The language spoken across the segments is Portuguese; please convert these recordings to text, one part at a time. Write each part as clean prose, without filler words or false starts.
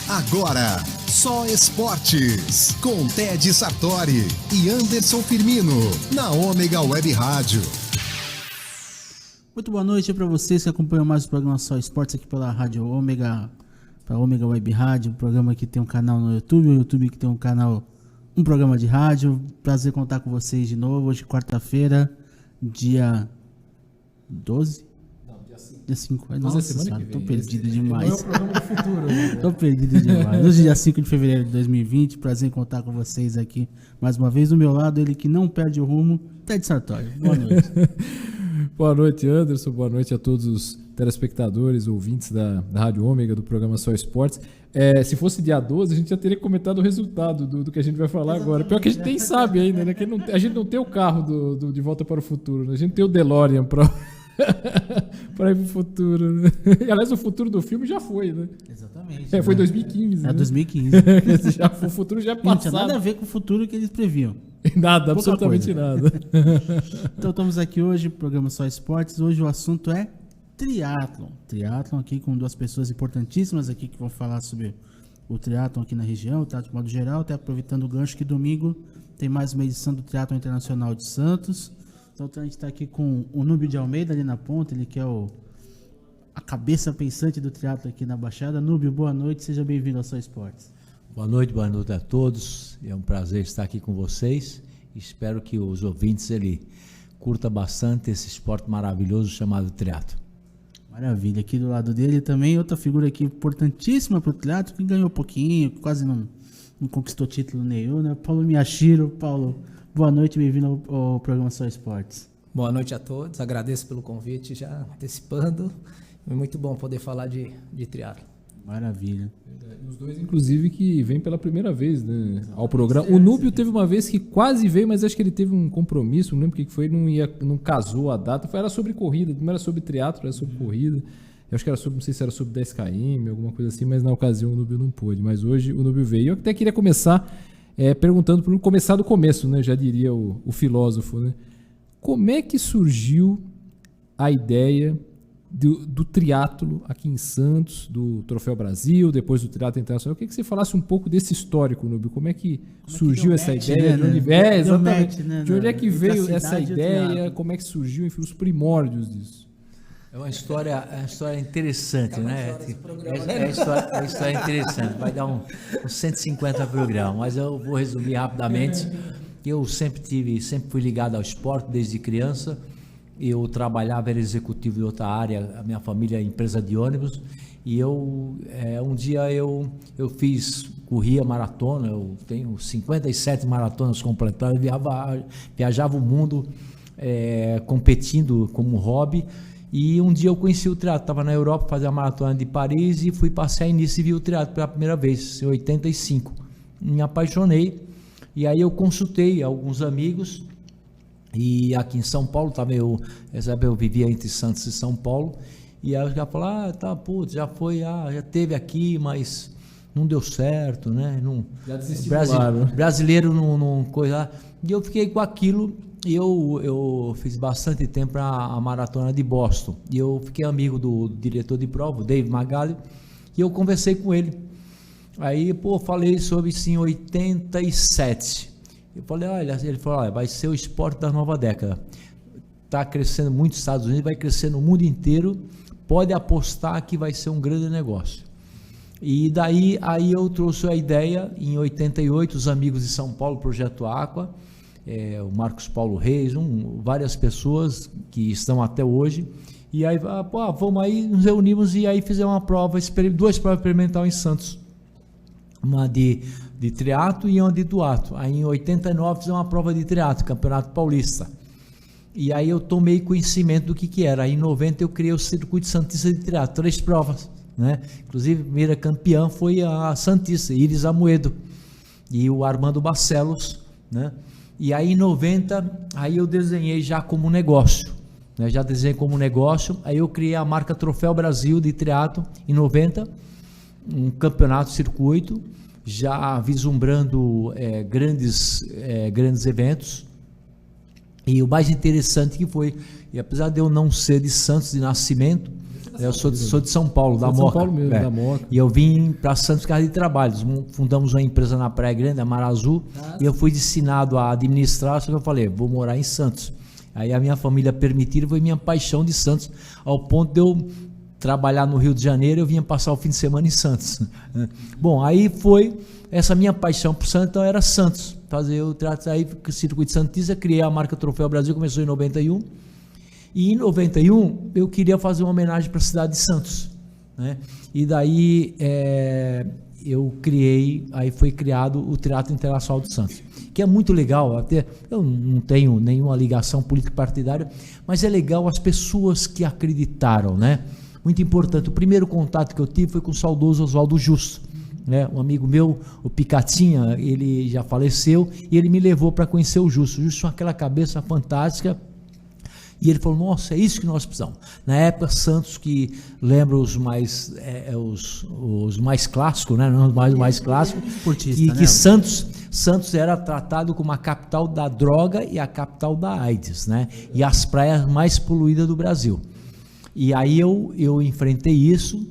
Agora, Só Esportes, com Ted Sartori e Anderson Firmino, na Ômega Web Rádio. Muito boa noite para vocês que acompanham mais o programa Só Esportes aqui pela Rádio Ômega, para Ômega Web Rádio, um programa que tem um canal no YouTube, o YouTube que tem um canal, um programa de rádio. Prazer contar com vocês de novo, hoje quarta-feira, dia 12? Dia 5. Nossa, tô perdido demais. É o programa do futuro. Né? Tô perdido demais. Hoje, dia 5 de fevereiro de 2020. Prazer em contar com vocês aqui mais uma vez. Do meu lado, ele que não perde o rumo, Ted Sartori. Boa noite. Boa noite, Anderson. Boa noite a todos os telespectadores, ouvintes da Rádio Ômega, do programa Só Esportes. Se fosse dia 12, a gente já teria comentado o resultado do que a gente vai falar agora. Pior que a gente nem sabe ainda, né? Que a gente não tem o carro do De Volta para o Futuro, né? A gente tem o DeLorean para ir pro futuro, né? E, aliás, o futuro do filme já foi, né? Exatamente. Foi 2015. É, né? 2015. O futuro já é passado. Não tinha nada a ver com o futuro que eles previam. Nada, absolutamente nada. Então estamos aqui hoje, programa Só Esportes. Hoje o assunto é triatlon. Triatlon aqui com duas pessoas importantíssimas aqui que vão falar sobre o triatlon aqui na região, o triatlon de modo geral. Até aproveitando o gancho que domingo tem mais uma edição do Triatlon Internacional de Santos. Então a gente está aqui com o Núbio de Almeida ali na ponta, ele que é a cabeça pensante do triatlo aqui na Baixada. Núbio, boa noite, seja bem-vindo ao Só Esportes. Boa noite a todos. É um prazer estar aqui com vocês. Espero que os ouvintes curtam bastante esse esporte maravilhoso chamado triatlo. Maravilha. Aqui do lado dele também outra figura aqui importantíssima para o triatlo, que ganhou pouquinho, quase não conquistou título nenhum, né? Paulo Miyashiro. Paulo, boa noite, bem-vindo ao programa Só Esportes. Boa noite a todos, agradeço pelo convite já antecipando. É muito bom poder falar de triatlo. Maravilha. Os dois, inclusive, que vêm pela primeira vez, né, ao programa. O Núbio teve uma vez que quase veio, mas acho que ele teve um compromisso, não lembro o que foi, não casou a data. Era sobre corrida, não era sobre triatlo, era sobre corrida. Eu acho que era sobre, não sei se era sobre 10 km, alguma coisa assim, mas na ocasião o Núbio não pôde. Mas hoje o Núbio veio. Eu até queria começar perguntando, para começar do começo, né, já diria o filósofo, né? Como é que surgiu a ideia do triatlo aqui em Santos, do Troféu Brasil, depois do triatlo internacional? Eu queria que você falasse um pouco desse histórico, Núbio. Como é que surgiu essa ideia? Né? Exatamente. Né? De onde é que veio essa ideia? Como é que surgiu, enfim, os primórdios disso? É uma história interessante, né? É uma história interessante. Vai dar uns 150 programas, mas eu vou resumir rapidamente. Eu sempre fui ligado ao esporte desde criança. Eu trabalhava, era executivo de outra área, a minha família é empresa de ônibus, e um dia eu corria maratona, eu tenho 57 maratonas completadas, viajava o mundo competindo como hobby, e um dia eu conheci o triatlo, estava na Europa, fazia a maratona de Paris, e fui passear nisso e vi o triatlo pela primeira vez, em 85, me apaixonei, e aí eu consultei alguns amigos. E aqui em São Paulo, eu vivia entre Santos e São Paulo, e aí os caras falaram, já teve aqui, mas não deu certo, né? Já desestimularam. Brasileiro não coisa. E eu fiquei com aquilo, e eu fiz bastante tempo a maratona de Boston, e eu fiquei amigo do diretor de prova, o Dave Magalho, e eu conversei com ele. Aí, falei sobre isso em 87. Eu falei, ele falou, vai ser o esporte da nova década. Está crescendo muito nos Estados Unidos, vai crescer no mundo inteiro, pode apostar que vai ser um grande negócio. E daí eu trouxe a ideia, em 88, os amigos de São Paulo, Projeto Aqua, o Marcos Paulo Reis, várias pessoas que estão até hoje, e aí, vamos aí, nos reunimos e aí fizemos duas provas experimentais em Santos, uma de triatlo e uma de duatlo. Aí em 89 fizemos uma prova de triatlo, Campeonato Paulista. E aí eu tomei conhecimento do que era. Aí em 90 eu criei o Circuito Santista de Triatlo, 3 provas, né? Inclusive a primeira campeã foi a Santista, Iris Amoedo e o Armando Barcelos, né? E aí em 90, aí eu desenhei já como negócio, né? Aí eu criei a marca Troféu Brasil de Triatlo em 90, um campeonato circuito, já vislumbrando grandes eventos. E o mais interessante que foi, e apesar de eu não ser de Santos de nascimento, Eu sou de São Paulo, da São Moca. Paulo mesmo, da Moca. E eu vim para Santos por causa de trabalhos. Fundamos uma empresa na Praia Grande, a Mar Azul, e eu fui destinado a administrar, só que eu falei, vou morar em Santos. Aí a minha família permitiu, foi minha paixão de Santos, ao ponto de eu trabalhar no Rio de Janeiro, eu vinha passar o fim de semana em Santos. Bom, aí foi essa minha paixão por Santos, então era Santos. Fazer o teatro aí, circuito santista, criei a marca Troféu Brasil, começou em 91. E em 91 eu queria fazer uma homenagem para a cidade de Santos, né? E daí aí foi criado o Teatro Internacional de Santos, que é muito legal. Até eu não tenho nenhuma ligação político-partidária, mas é legal as pessoas que acreditaram, né? Muito importante. O primeiro contato que eu tive foi com o saudoso Oswaldo Justo, né? Um amigo meu, o Picatinha, ele já faleceu e ele me levou para conhecer o Justo. O Justo tinha aquela cabeça fantástica. E ele falou, nossa, é isso que nós precisamos. Na época, Santos, que lembra os mais clássicos, né? Não os mais clássicos, que Santos era tratado como a capital da droga e a capital da AIDS, né? E as praias mais poluídas do Brasil. E aí eu enfrentei isso,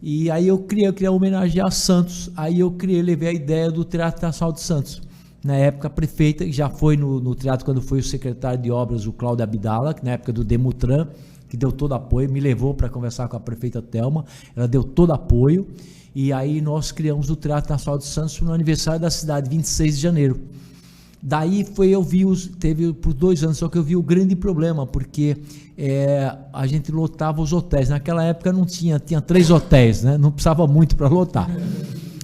e aí eu queria homenagear Santos. Aí eu levei a ideia do Teatro Internacional de Santos. Na época, a prefeita, que já foi no teatro quando foi o secretário de obras, o Cláudio Abdala, que na época do Demutran, que deu todo apoio, me levou para conversar com a prefeita Thelma, ela deu todo apoio, e aí nós criamos o Teatro Nacional de Santos no aniversário da cidade, 26 de janeiro. Daí teve por 2 anos, só que eu vi o grande problema, porque a gente lotava os hotéis. Naquela época não tinha 3 hotéis, né? Não precisava muito para lotar.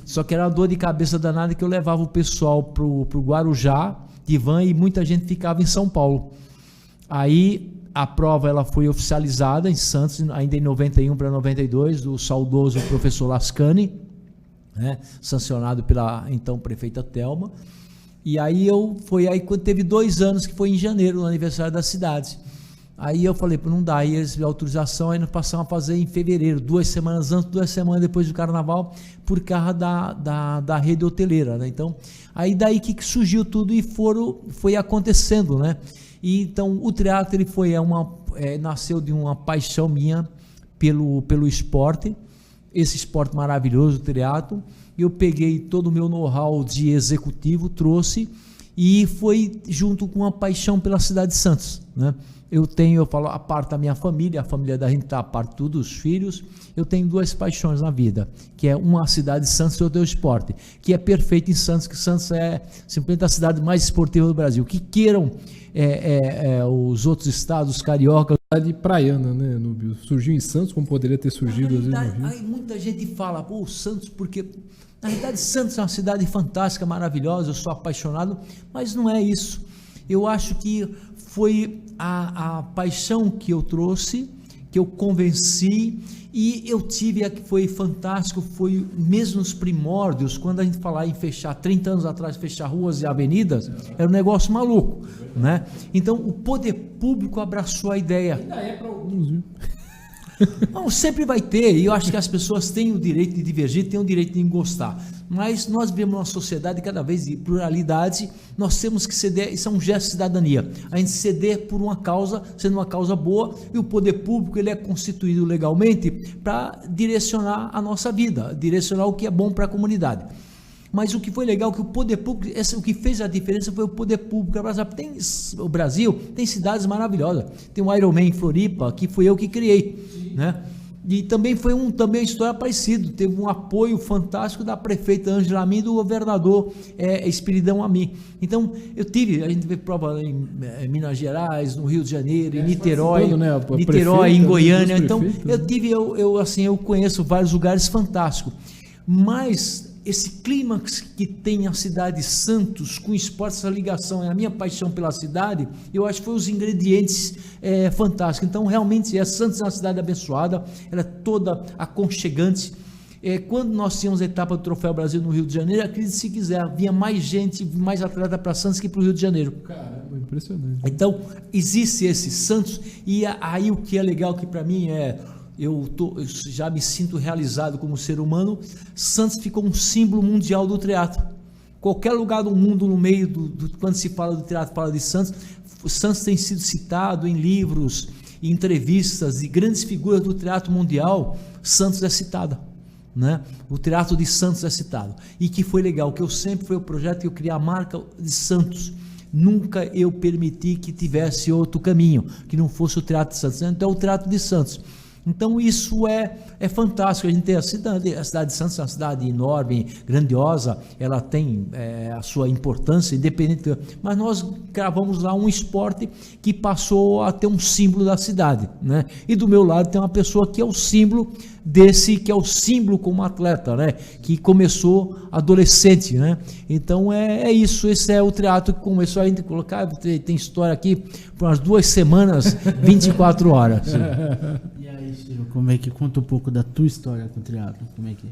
Só que era uma dor de cabeça danada, que eu levava o pessoal pro Guarujá de van e muita gente ficava em São Paulo. Aí a prova ela foi oficializada em Santos, ainda em 91 para 92, do saudoso professor Lascani, né, sancionado pela então prefeita Thelma. E aí quando teve 2 anos, que foi em janeiro, no aniversário da cidade. Aí eu falei, não dá, aí eles deram autorização, aí nós passamos a fazer em fevereiro, 2 semanas antes, 2 semanas depois do carnaval, por causa da rede hoteleira, né? Então, aí daí que surgiu tudo e foi acontecendo, né? E então o teatro nasceu de uma paixão minha pelo esporte, esse esporte maravilhoso, o teatro. Eu peguei todo o meu know-how de executivo, trouxe, e foi junto com a paixão pela cidade de Santos, né? Eu falo, a parte da minha família, a família da gente está a parte tudo, os filhos. Eu tenho 2 paixões na vida, que é uma a cidade de Santos e outra é o esporte, que é perfeito em Santos, que Santos é simplesmente a cidade mais esportiva do Brasil. Que queiram os outros estados, carioca. Cidade praiana, né, Núbio? Surgiu em Santos, como poderia ter surgido às vezes no Rio. Aí muita gente fala, Santos, porque na realidade Santos é uma cidade fantástica, maravilhosa, eu sou apaixonado, mas não é isso. Eu acho que foi a paixão que eu trouxe, que eu convenci, e eu tive que foi fantástico, foi mesmo nos primórdios, quando a gente falava em fechar, 30 anos atrás, fechar ruas e avenidas, era um negócio maluco, né? Então o poder público abraçou a ideia. Ainda é para alguns, viu? Não, sempre vai ter, e eu acho que as pessoas têm o direito de divergir, têm o direito de gostar, mas nós vivemos uma sociedade cada vez de pluralidade, nós temos que ceder, isso é um gesto de cidadania, a gente ceder por uma causa, sendo uma causa boa, e o poder público ele é constituído legalmente para direcionar a nossa vida, direcionar o que é bom para a comunidade. Mas o que foi legal é que o poder público, o que fez a diferença foi o poder público. O Brasil tem cidades maravilhosas. Tem o Ironman em Floripa, que fui eu que criei, né? E também foi uma história parecida. Teve um apoio fantástico da prefeita Ângela Amin e do governador Espiridão Amin. Então, a gente vê prova em Minas Gerais, no Rio de Janeiro, em Niterói, né? Niterói, em Goiânia. Então, eu conheço vários lugares fantásticos. Mas esse clímax que tem a cidade de Santos com esporte, essa ligação, é a minha paixão pela cidade, eu acho que foi os ingredientes fantásticos. Então, realmente, Santos é uma cidade abençoada, ela é toda aconchegante. Quando nós tínhamos a etapa do Troféu Brasil no Rio de Janeiro, acredite se quiser, havia mais gente, mais atleta para Santos que para o Rio de Janeiro. Caramba, impressionante. Então, existe esse Santos, e aí o que é legal que para mim eu já me sinto realizado como ser humano. Santos ficou um símbolo mundial do teatro. Qualquer lugar do mundo, no meio quando se fala do teatro, fala de Santos. Santos tem sido citado em livros, e entrevistas de grandes figuras do teatro mundial, Santos é citada, né? O Teatro de Santos é citado. E que foi legal, que eu sempre foi o projeto que eu criei a marca de Santos. Nunca eu permiti que tivesse outro caminho, que não fosse o Teatro de Santos. Então, é o Teatro de Santos. Então, isso é fantástico. A gente tem a cidade de Santos é uma cidade enorme, grandiosa, ela tem a sua importância, independente. Mas nós gravamos lá um esporte que passou a ter um símbolo da cidade, né? E do meu lado tem uma pessoa que é o símbolo que é o símbolo como atleta, né? Que começou adolescente, né? Então é isso, esse é o teatro que começou a gente colocar, tem história aqui por umas 2 semanas, 24 horas. E aí, Chico, como é que conta um pouco da tua história com o triatlo? Como é que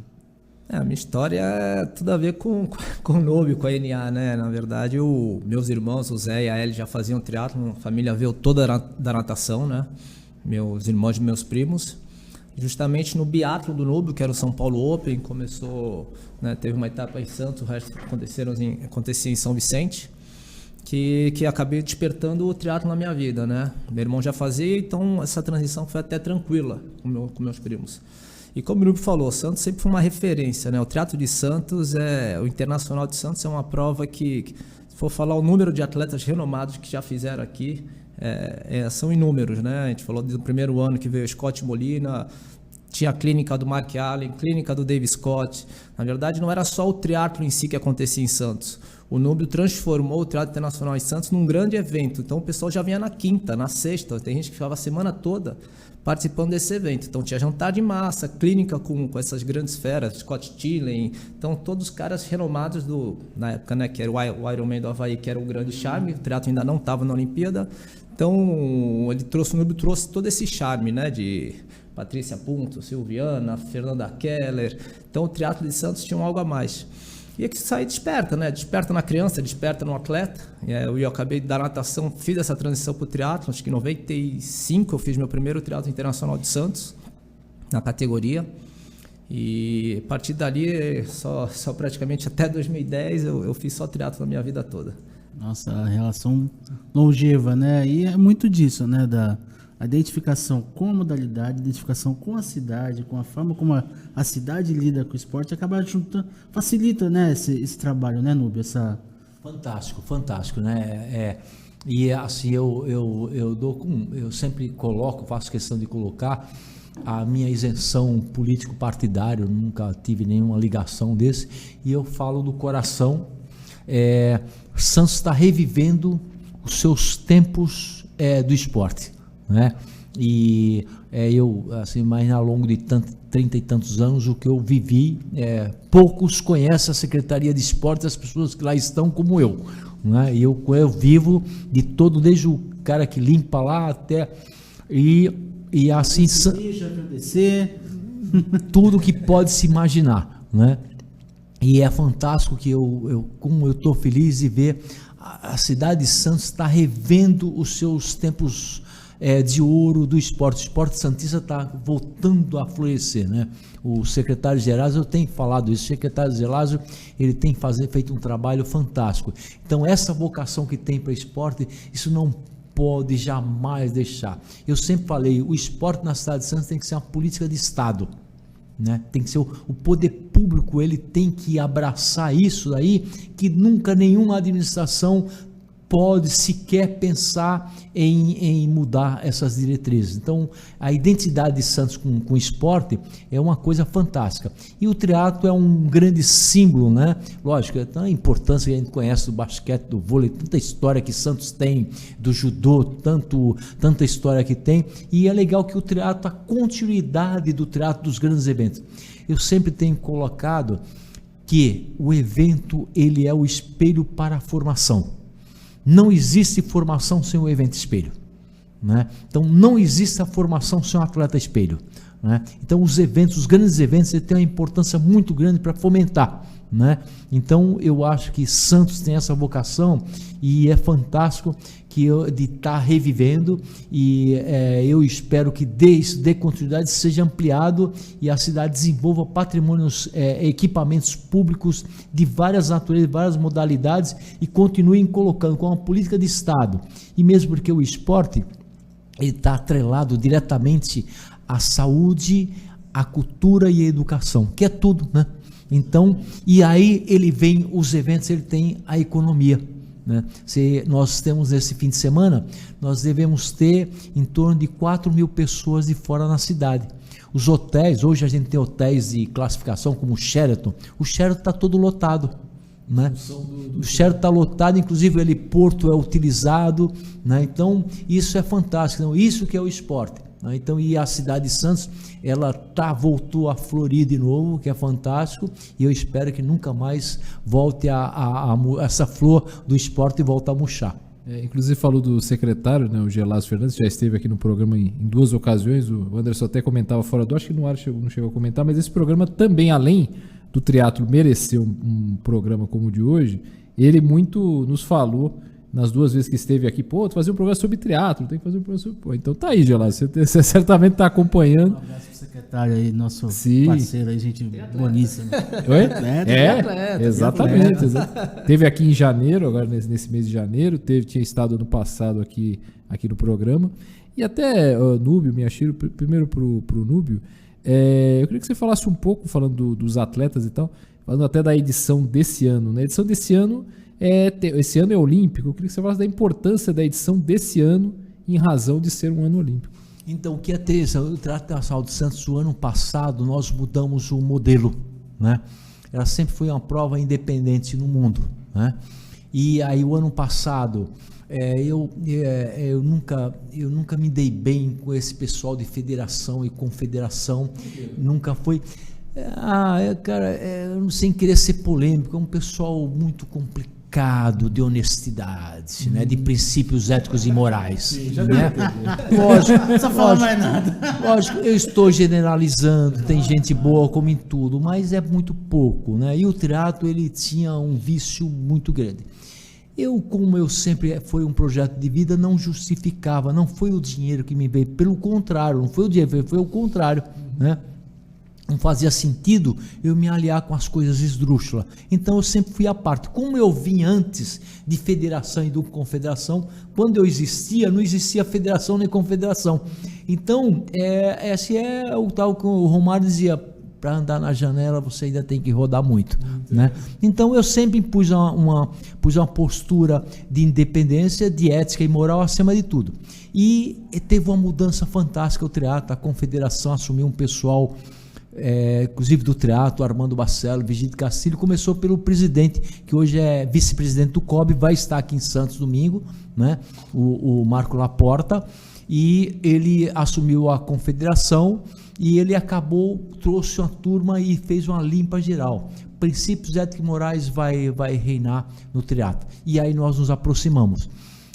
A minha história é tudo a ver com o Núbio, com a NA, né? Na verdade, meus irmãos, o Zé e a Ellie, já faziam triatlo, a família veio toda da natação, né? Meus irmãos e meus primos. Justamente no biatlo do Núbio, que era o São Paulo Open, começou, né, teve uma etapa em Santos, o resto acontecia em São Vicente, que acabei despertando o triatlo na minha vida, né? Meu irmão já fazia, então essa transição foi até tranquila com meus primos. E como o Núbio falou, Santos sempre foi uma referência, né? O triatlo de Santos, o Internacional de Santos é uma prova que, se for falar o número de atletas renomados que já fizeram aqui, são inúmeros, né? A gente falou do primeiro ano que veio o Scott Molina, tinha a clínica do Mark Allen, clínica do Dave Scott. Na verdade, não era só o triatlo em si que acontecia em Santos. O Núbio transformou o triatlo internacional em Santos num grande evento. Então o pessoal já vinha na quinta, na sexta. Tem gente que ficava a semana toda participando desse evento. Então tinha jantar de massa, clínica com essas grandes feras, Scott Tillen. Então todos os caras renomados na época, né, que era o Ironman do Havaí, que era o grande charme. O triatlo ainda não estava na Olimpíada. Então o Núbio trouxe todo esse charme, né, de Patrícia Punto, Silviana, Fernanda Keller. Então o triatlo de Santos tinha algo a mais. E é que isso aí desperta, né? Desperta na criança, desperta no atleta. Eu acabei da natação, fiz essa transição para o triatlo. Acho que em 95 eu fiz meu primeiro triatlo internacional de Santos, na categoria. E a partir dali, só praticamente até 2010, eu fiz só triatlo na minha vida toda. Nossa, a relação longeva, né? E é muito disso, né? A identificação com a modalidade, a identificação com a cidade, com a forma como a cidade lida com o esporte, acaba juntando, facilita, né, esse trabalho, né, Núbio? Fantástico, né? E assim, eu sempre faço questão de colocar a minha isenção político-partidário, nunca tive nenhuma ligação desse, e eu falo do coração. Santos está revivendo os seus tempos do esporte, né? E eu, assim, mas ao longo de 30 e tantos anos, o que eu vivi, poucos conhecem a Secretaria de Esportes, as pessoas que lá estão como eu, né? E eu vivo de todo, desde o cara que limpa lá até e assim tudo que pode se imaginar, né? E é fantástico que como eu estou feliz de ver a cidade de Santos está revendo os seus tempos de ouro do esporte. O esporte santista está voltando a florescer, né? O secretário Gerásio, eu tenho falado isso, o secretário Gerásio, ele tem feito um trabalho fantástico. Então essa vocação que tem para o esporte, isso não pode jamais deixar. Eu sempre falei, o esporte na cidade de Santos tem que ser uma política de Estado, né? Tem que ser o poder público, ele tem que abraçar isso daí, que nunca nenhuma administração pode sequer pensar em mudar essas diretrizes. Então, a identidade de Santos com o esporte é uma coisa fantástica. E o triatlo é um grande símbolo, né? Lógico, é a importância que a gente conhece do basquete, do vôlei, tanta história que Santos tem, do judô, tanta história que tem. E é legal que o triatlo, a continuidade do triatlo dos grandes eventos. Eu sempre tenho colocado que o evento, ele é o espelho para a formação. Não existe formação sem o evento espelho, né? Então não existe a formação sem o atleta espelho, né? Então os grandes eventos, têm uma importância muito grande para fomentar, né? Então eu acho que Santos tem essa vocação e é fantástico de estar revivendo, e eu espero que dê continuidade, seja ampliado e a cidade desenvolva patrimônios, equipamentos públicos de várias naturezas, várias modalidades, e continuem colocando com uma política de Estado. E mesmo porque o esporte, ele está atrelado diretamente à saúde, à cultura e à educação, que é tudo, né? Então, e aí ele vem os eventos, ele tem a economia, né? Se nós temos esse fim de semana, nós devemos ter em torno de 4.000 pessoas de fora na cidade. Os hotéis, hoje a gente tem hotéis de classificação como o Sheraton está todo lotado, né? O Sheraton está lotado, inclusive o heliporto é utilizado, né? Então isso é fantástico, então, isso que é o esporte, né? Então, e a cidade de Santos, ela voltou a florir de novo, que é fantástico, e eu espero que nunca mais volte essa flor do esporte e volte a murchar. Inclusive falou do secretário, né, o Gelásio Fernandes, já esteve aqui no programa em 2 ocasiões, o Anderson até comentava fora do, acho que no ar não chegou a comentar, mas esse programa também, além do triatlo merecer um programa como o de hoje, ele muito nos falou nas 2 vezes que esteve aqui, tu fazer um programa sobre triatlo, tem que fazer um programa sobre... então tá aí, Gelásio, você certamente está acompanhando. Um abraço pro secretário aí, nosso Sim. parceiro aí, gente boníssima. Oi? Atleta, Exatamente. Teve aqui em janeiro, agora nesse mês de janeiro, tinha estado ano passado aqui no programa, e até Núbio, Miyashiro, primeiro pro Núbio, eu queria que você falasse um pouco, falando dos atletas e tal, falando até da edição desse ano, né? A edição desse ano, esse ano é olímpico, eu queria que você falasse da importância da edição desse ano em razão de ser um ano olímpico. Então, o que é ter o Triatlo Internacional de Santos, o ano passado nós mudamos o modelo, né? Ela sempre foi uma prova independente no mundo, né? E aí o ano passado eu nunca me dei bem com esse pessoal de federação e confederação, nunca foi. Cara, sem querer ser polêmico, é um pessoal muito complicado, de honestidade, né? De princípios éticos e morais, né? Lógico, não só fala mais nada. Lógico, eu estou generalizando, tem gente boa como em tudo, mas é muito pouco, né? E o triatlo, ele tinha um vício muito grande. Como eu sempre foi um projeto de vida, não justificava, não foi o dinheiro que me veio, pelo contrário, não foi o dinheiro, foi o contrário, né? Não fazia sentido eu me aliar com as coisas esdrúxulas. Então eu sempre fui à parte. Como eu vim antes de federação e de confederação, quando eu existia, não existia federação nem confederação. Então, esse é o tal que o Romário dizia: para andar na janela você ainda tem que rodar muito, né? Então eu sempre pus uma postura de independência, de ética e moral acima de tudo. E teve uma mudança fantástica o triatlo, a confederação assumiu um pessoal, inclusive do triatlo, Armando Barcelo, Vigílio Castilho, começou pelo presidente, que hoje é vice-presidente do COB, vai estar aqui em Santos domingo, né? O Marco Laporta, e ele assumiu a confederação e ele trouxe uma turma e fez uma limpa geral. Princípios éticos e morais vai reinar no triatlo. E aí nós nos aproximamos.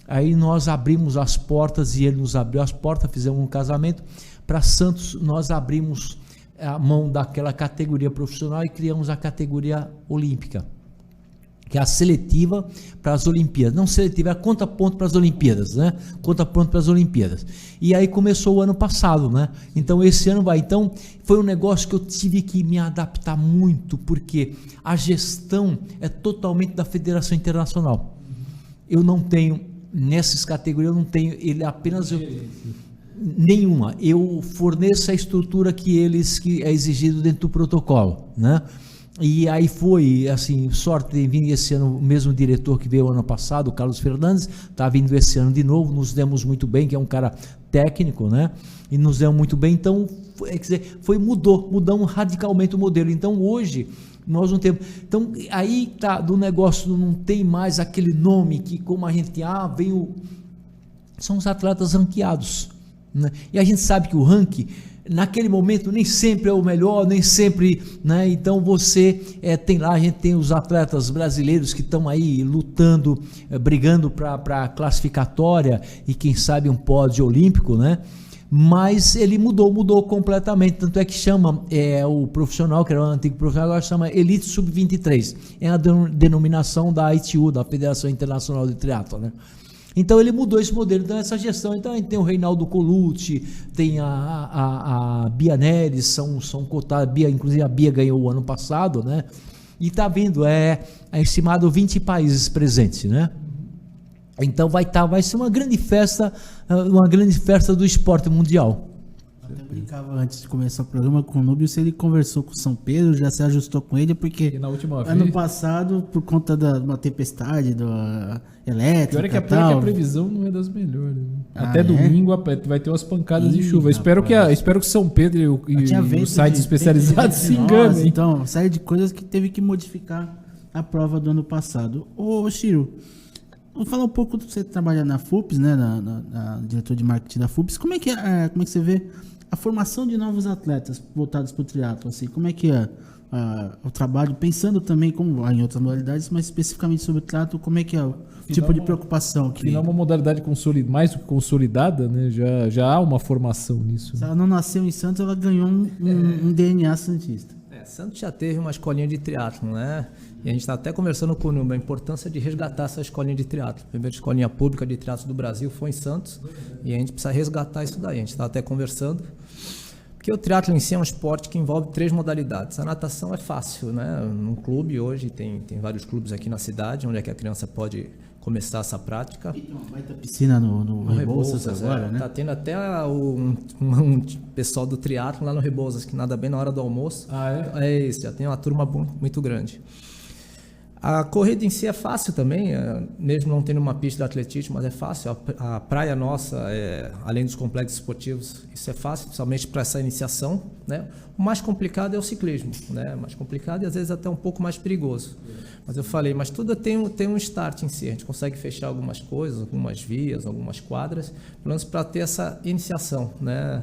Aí nós abrimos as portas e ele nos abriu as portas, fizemos um casamento. Para Santos nós abrimos a mão daquela categoria profissional e criamos a categoria olímpica, que é a seletiva para as Olimpíadas. Não seletiva, é conta ponto para as Olimpíadas, né? Conta ponto para as Olimpíadas. E aí começou o ano passado, né? Então esse ano vai. Então foi um negócio que eu tive que me adaptar muito, porque a gestão é totalmente da Federação Internacional. Eu não tenho, nessas categorias, eu não tenho, ele apenas... nenhuma. Eu forneço a estrutura que é exigido dentro do protocolo, né? E aí foi, assim, sorte de vir esse ano o mesmo diretor que veio ano passado, o Carlos Fernandes, está vindo esse ano de novo, nos demos muito bem, que é um cara técnico, né? E nos demos muito bem, então, mudamos radicalmente o modelo. Então, hoje, nós não temos... Então, aí tá, do negócio não tem mais aquele nome que, como a gente são os atletas ranqueados, né? E a gente sabe que o ranking, naquele momento, nem sempre é o melhor, nem sempre, né? Então você tem lá, a gente tem os atletas brasileiros que estão aí lutando, brigando para classificatória e quem sabe um pódio olímpico, né? Mas ele mudou completamente, tanto é que chama o profissional, que era o antigo profissional, agora chama Elite Sub-23, é a denominação da ITU, da Federação Internacional de Triatlo, né? Então ele mudou esse modelo, então essa gestão. Então a gente tem o Reinaldo Colucci, tem a Bia Neres, são cotadas, inclusive a Bia ganhou o ano passado, né? E está vindo, é estimado 20 países presentes, né? Então vai ser uma grande festa do esporte mundial. Até brincava antes de começar o programa com o Núbio se ele conversou com o São Pedro, já se ajustou com ele, porque E na última ano vez- passado, por conta de uma tempestade elétrica, Pior é que tal, a previsão não é das melhores. Né? Ah, Até é? domingo vai ter umas pancadas de Ih, chuva. Espero rapaz. que São Pedro e tinha os vento sites de- especializados vento se de nós, enganem. Então, uma série de coisas que teve que modificar a prova do ano passado. Ô, Chiro, vamos falar um pouco do que você trabalha na FUPS, né? Na diretor de marketing da FUPS. Como é que você vê a formação de novos atletas voltados para o triatlo? Assim, como é que é o trabalho, pensando também como em outras modalidades, mas especificamente sobre o triatlo, como é que é o tipo de preocupação que Afinal, uma modalidade mais do que consolidada, né? Já há uma formação nisso. se Né? ela não nasceu em Santos, ela ganhou um DNA santista. Santos já teve uma escolinha de triatlon, né? E a gente está até conversando com o Núbio a importância de resgatar essa escolinha de triatlon. A primeira escolinha pública de triatlon do Brasil foi em Santos e a gente precisa resgatar isso daí. A gente está até conversando. Porque o triatlon em si é um esporte que envolve 3 modalidades. A natação é fácil, né? Num clube hoje, tem vários clubes aqui na cidade, onde é que a criança pode começar essa prática. Tem uma baita piscina no Rebouças agora, né? Tá tendo até um pessoal do triatlon lá no Rebouças, que nada bem na hora do almoço. Ah, é? É isso, já tem uma turma muito grande. A corrida em si é fácil também, mesmo não tendo uma pista de atletismo, mas é fácil. A praia nossa, além dos complexos esportivos, isso é fácil, principalmente para essa iniciação, né? O mais complicado é o ciclismo, né? Mais complicado e às vezes até um pouco mais perigoso. Mas eu falei, mas tudo tem um start em si. A gente consegue fechar algumas coisas, algumas vias, algumas quadras, pelo menos para ter essa iniciação, né?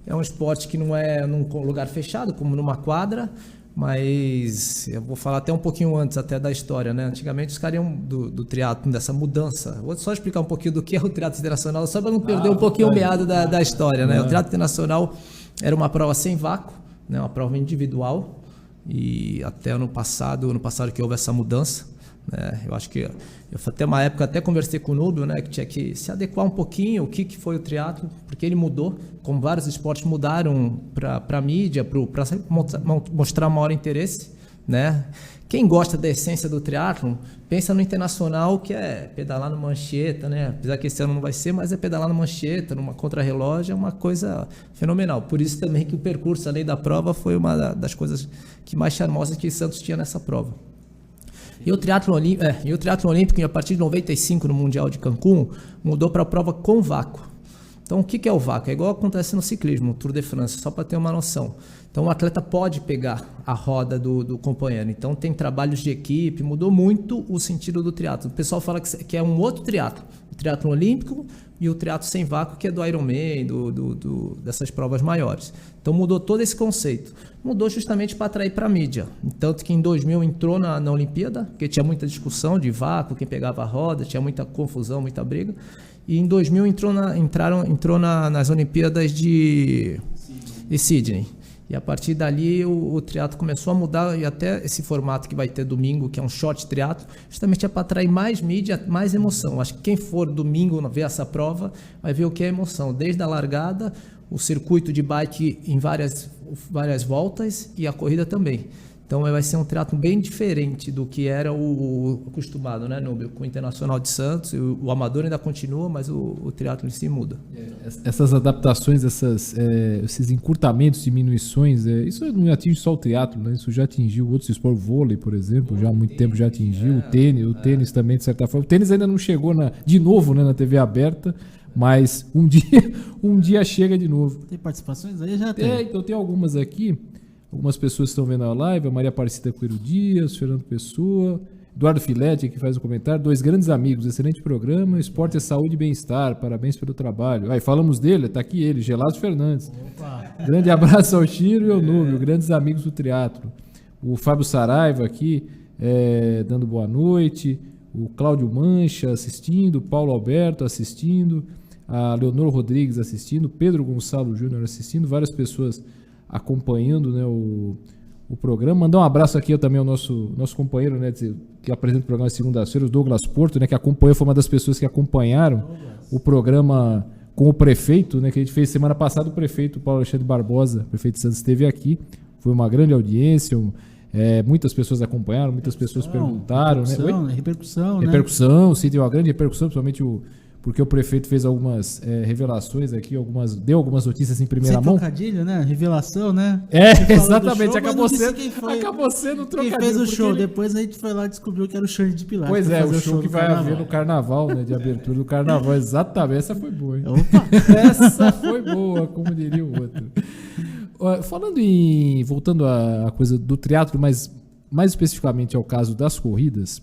É um esporte que não é num lugar fechado, como numa quadra, mas eu vou falar até um pouquinho antes até da história, né? Antigamente os caras iam do triatlo, dessa mudança. Vou só explicar um pouquinho do que é o triatlo internacional, só para não perder um pouquinho o meado da história, né? O triatlo internacional era uma prova sem vácuo, né? Uma prova individual, e até ano passado que houve essa mudança, né? Eu acho que eu até uma época até conversei com o Núbio, né, que tinha que se adequar um pouquinho o que foi o triatlo, porque ele mudou, como vários esportes mudaram para a mídia, para mostrar maior interesse, né? Quem gosta da essência do triatlo pensa no internacional, que é pedalar no mancheta, né? Apesar que esse ano não vai ser, mas é pedalar no mancheta, numa contrarrelógio, é uma coisa fenomenal. Por isso também que o percurso, além da prova, foi uma das coisas que mais charmosas que Santos tinha nessa prova. E o triatlon olímpico, a partir de 95 no Mundial de Cancún, mudou para a prova com vácuo. Então, o que é o vácuo? É igual acontece no ciclismo, no Tour de France, só para ter uma noção. Então, o atleta pode pegar a roda do companheiro. Então, tem trabalhos de equipe, mudou muito o sentido do triatlo. O pessoal fala que é um outro triatlo, o triatlon olímpico e o triatlo sem vácuo, que é do Ironman, dessas provas maiores. Então, mudou todo esse conceito. Mudou justamente para atrair para a mídia. Tanto que em 2000 entrou na Olimpíada, porque tinha muita discussão de vácuo, quem pegava a roda, tinha muita confusão, muita briga. E em 2000 entrou nas Olimpíadas de Sydney. E a partir dali o triatlo começou a mudar, e até esse formato que vai ter domingo, que é um short triatlo, justamente é para atrair mais mídia, mais emoção. Acho que quem for domingo ver essa prova vai ver o que é emoção, desde a largada, o circuito de bike em várias voltas e a corrida também. Então vai ser um triatlo bem diferente do que era o acostumado, né, Núbio? Com o Internacional de Santos, o amador ainda continua, mas o triatlo em si muda. Essas adaptações, esses encurtamentos, diminuições, isso não atinge só o triatlo, né? Isso já atingiu outros esportes, o vôlei, por exemplo, já há muito tempo já atingiu, o tênis também, de certa forma. O tênis ainda não chegou de novo, né, na TV aberta, mas um dia chega de novo. Tem participações aí? Já tem. Então tem algumas aqui. Algumas pessoas estão vendo a live, a Maria Aparecida Coelho Dias, Fernando Pessoa, Eduardo Filete, que faz o comentário, 2 grandes amigos, excelente programa, esporte é saúde e bem-estar, parabéns pelo trabalho. Aí falamos dele, está aqui ele, Gelado Fernandes. Opa. Grande abraço ao Chiro e ao Núbio, grandes amigos do triatlo. O Fábio Saraiva aqui, dando boa noite, o Cláudio Mancha assistindo, Paulo Alberto assistindo, a Leonor Rodrigues assistindo, Pedro Gonçalo Júnior assistindo, várias pessoas acompanhando, né, o programa. Mandar um abraço aqui também ao nosso companheiro, né, que apresenta o programa segunda-feira, o Douglas Porto, né, que acompanhou, foi uma das pessoas que acompanharam o programa com o prefeito, né, que a gente fez semana passada. O prefeito Paulo Alexandre Barbosa, prefeito de Santos, esteve aqui, foi uma grande audiência, Muitas pessoas acompanharam, muitas pessoas perguntaram, né? Repercussão, Repercussão, sim, deu uma grande repercussão, principalmente porque o prefeito fez algumas revelações aqui, deu algumas notícias em primeira mão. Trocadilho, né? Revelação, né? Exatamente, Show, acabou sendo um trocadilho. Quem fez o show, depois a gente foi lá e descobriu que era o Xande de Pilates. Pois é, o show que vai haver no carnaval, né? De abertura do carnaval, exatamente. Essa foi boa, hein? Opa! Essa foi boa, como diria o outro. Voltando à coisa do triatlo, mas mais especificamente ao caso das corridas,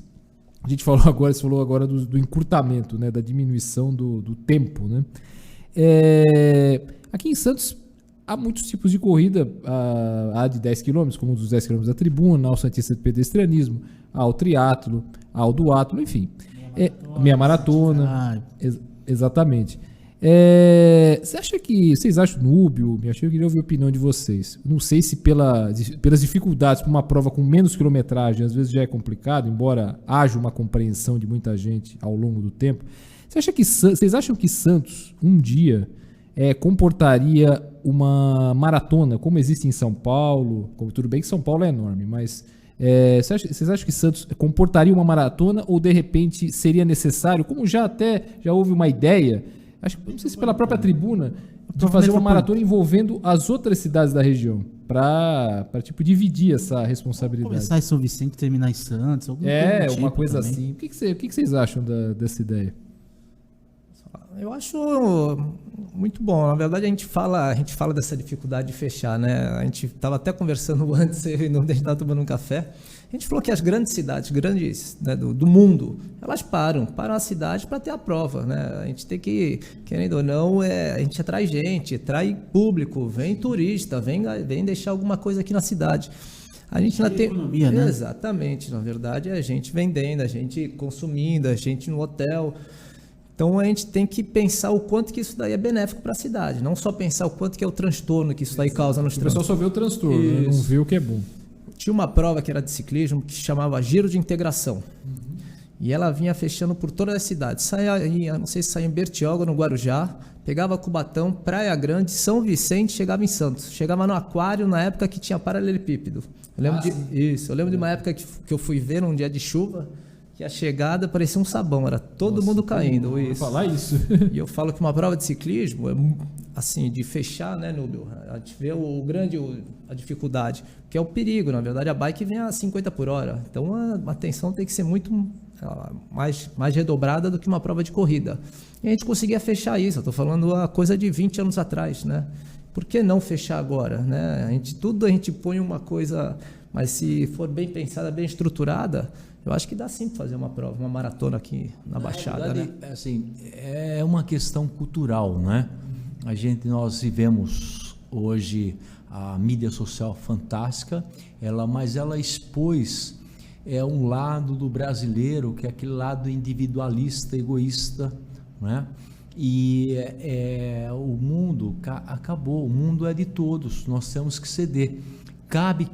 você falou agora do encurtamento, né, da diminuição do tempo, né? Aqui em Santos há muitos tipos de corrida, há de 10 km, como os 10 km da tribuna, há o Santista de Pedestrianismo, há o triatlo, há o duatlo, enfim. Meia maratona, exatamente. Vocês acham, Núbio, eu queria ouvir a opinião de vocês. Não sei se pelas dificuldades, para uma prova com menos quilometragem, às vezes já é complicado, embora haja uma compreensão de muita gente ao longo do tempo. Vocês acham que Santos, um dia, comportaria uma maratona, como existe em São Paulo? Tudo bem que São Paulo é enorme, mas vocês acham que Santos comportaria uma maratona ou, de repente, seria necessário, como já houve uma ideia, não sei se pela própria tribuna, de fazer uma maratona envolvendo as outras cidades da região, para dividir essa responsabilidade. Começar em São Vicente e terminar em Santos. Uma coisa assim. O que vocês acham dessa ideia? Eu acho muito bom. Na verdade, a gente fala dessa dificuldade de fechar, né? A gente estava até conversando antes, a gente estava tomando um café. A gente falou que as grandes cidades, né, do mundo, elas param a cidade para ter a prova, né? A gente tem que, querendo ou não, a gente atrai gente, atrai público, vem turista, vem deixar alguma coisa aqui na cidade. A gente ainda tem economia, né? Exatamente, na verdade, é a gente vendendo, a gente consumindo, a gente no hotel. Então a gente tem que pensar o quanto que isso daí é benéfico para a cidade, não só pensar o quanto que é o transtorno que isso daí causa nos transportes. O pessoal só vê o transtorno, né? Não vê o que é bom. Tinha uma prova que era de ciclismo que se chamava Giro de Integração. E ela vinha fechando por todas as cidades. Não sei se saía em Bertioga, no Guarujá, pegava Cubatão, Praia Grande, São Vicente, chegava em Santos. Chegava no Aquário na época que tinha paralelepípedo. Eu lembro de uma época que eu fui ver num dia de chuva, que a chegada parecia um sabão, era todo mundo caindo. Vou falar isso. E eu falo que uma prova de ciclismo, assim, de fechar, né, Núbio? A gente vê a dificuldade, que é o perigo, na verdade, a bike vem a 50 por hora. Então a atenção tem que ser muito mais redobrada do que uma prova de corrida. E a gente conseguia fechar isso, eu estou falando a coisa de 20 anos atrás, né? Por que não fechar agora, né? A gente põe uma coisa, mas se for bem pensada, bem estruturada, eu acho que dá sim para fazer uma prova, uma maratona aqui na Baixada, verdade, né? Assim, é uma questão cultural, né? Nós vivemos hoje a mídia social fantástica, mas ela expôs um lado do brasileiro, que é aquele lado individualista, egoísta, né? E o mundo acabou, o mundo é de todos, nós temos que ceder. Cabe.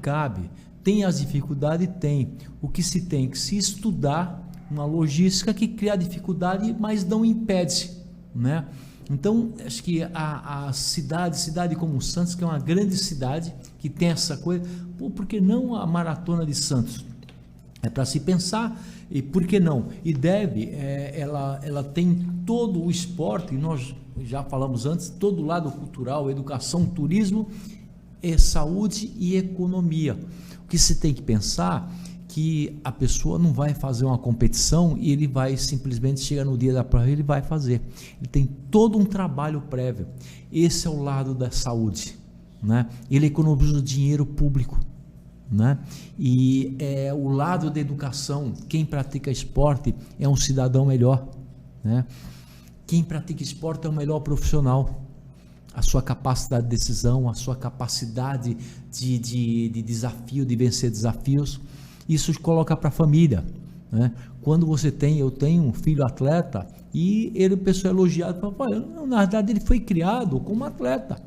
Tem as dificuldades? Tem. O que se tem que se estudar uma logística que cria dificuldade, mas não impede, né? Então, acho que a cidade como Santos, que é uma grande cidade, que tem essa coisa, por que não a Maratona de Santos? É para se pensar, e por que não? E ela tem todo o esporte, e nós já falamos antes, todo o lado cultural, educação, turismo, saúde e economia. O que se tem que pensar que a pessoa não vai fazer uma competição e ele vai simplesmente chegar no dia da prova e ele vai fazer. Ele tem todo um trabalho prévio. Esse é o lado da saúde, né? Ele economiza dinheiro público, né? E o lado da educação. Quem pratica esporte é um cidadão melhor, né? Quem pratica esporte é o melhor profissional. A sua capacidade de decisão, a sua capacidade de desafio, de vencer desafios, isso coloca para a família, né? Quando eu tenho um filho atleta e o pessoal é elogiado, na verdade ele foi criado como atleta,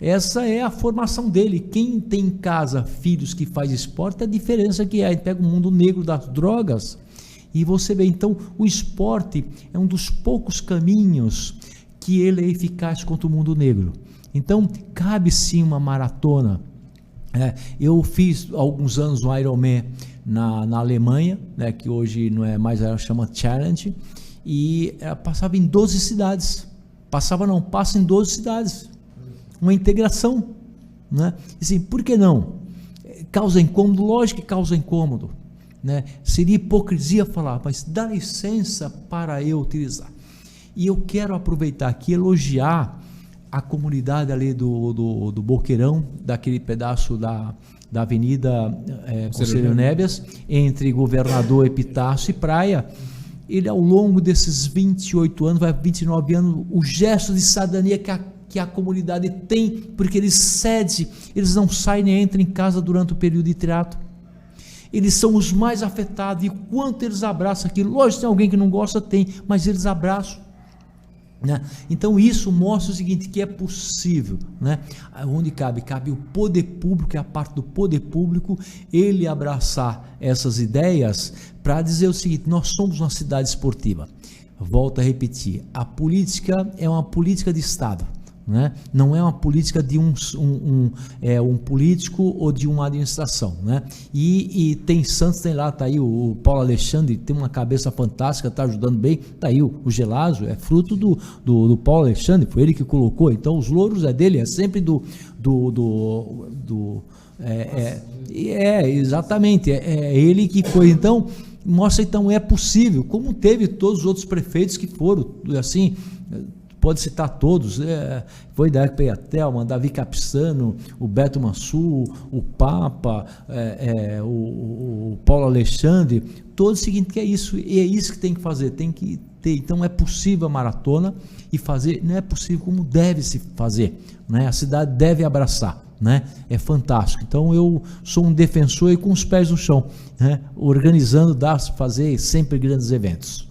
essa é a formação dele. Quem tem em casa filhos que faz esporte, a diferença que é, pega o mundo negro das drogas e você vê, então o esporte é um dos poucos caminhos que ele é eficaz contra o mundo negro. Então, cabe sim uma maratona Eu fiz alguns anos um Ironman na Alemanha, né, que hoje não é mais, ela chama Challenge, e passava em 12 cidades. Passa em 12 cidades. Uma integração, né? Assim, por que não? Causa incômodo? Lógico que causa incômodo, né? Seria hipocrisia falar, mas dá licença para eu utilizar. E eu quero aproveitar aqui e elogiar a comunidade ali do Boqueirão, daquele pedaço da Avenida Conselheiro Nébias, entre Governador Epitácio e Praia. Ele, ao longo desses 28 anos, 29 anos, o gesto de cidadania que a comunidade tem, porque eles cedem, eles não saem nem entram em casa durante o período de triatlo. Eles são os mais afetados, e quanto eles abraçam aquilo. Lógico, tem alguém que não gosta, tem, mas eles abraçam. Né? Então isso mostra o seguinte, que é possível, né? Onde cabe o poder público, é a parte do poder público, ele abraçar essas ideias para dizer o seguinte: nós somos uma cidade esportiva. Volto a repetir, a política é uma política de Estado, né? Não é uma política de um político ou de uma administração, né? E tem Santos, tem lá, tá aí o Paulo Alexandre, tem uma cabeça fantástica, tá ajudando bem, tá aí o Gelásio, é fruto do Paulo Alexandre, foi ele que colocou, então os louros é dele, é sempre exatamente, é ele que foi. Então mostra, então é possível, como teve todos os outros prefeitos que foram assim. Pode citar todos, foi da Peiatelma, Davi Capissano, o Beto Mansur, o Papa, o Paulo Alexandre, todos o seguinte, que é isso, e é isso que tem que fazer, tem que ter. Então é possível a maratona e fazer, não é possível como deve se fazer, né? A cidade deve abraçar, né? É fantástico. Então eu sou um defensor e com os pés no chão, né? Organizando, fazer sempre grandes eventos.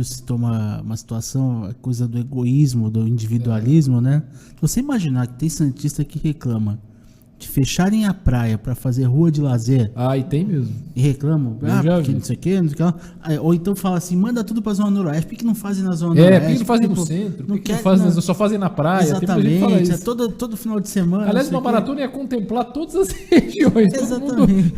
Se toma uma situação, a coisa do egoísmo, do individualismo, né? Se você imaginar que tem santista que reclama de fecharem a praia para fazer rua de lazer. E tem mesmo. E reclamam, porque não sei o que, não sei o que lá. Ou então fala assim, manda tudo pra Zona Noroeste, por que não fazem na Zona Noroeste? Por que não fazem no centro? Por que não fazem, só fazem na praia? Exatamente, fala isso. Todo final de semana. Aliás, uma maratona ia contemplar todas as regiões. Exatamente.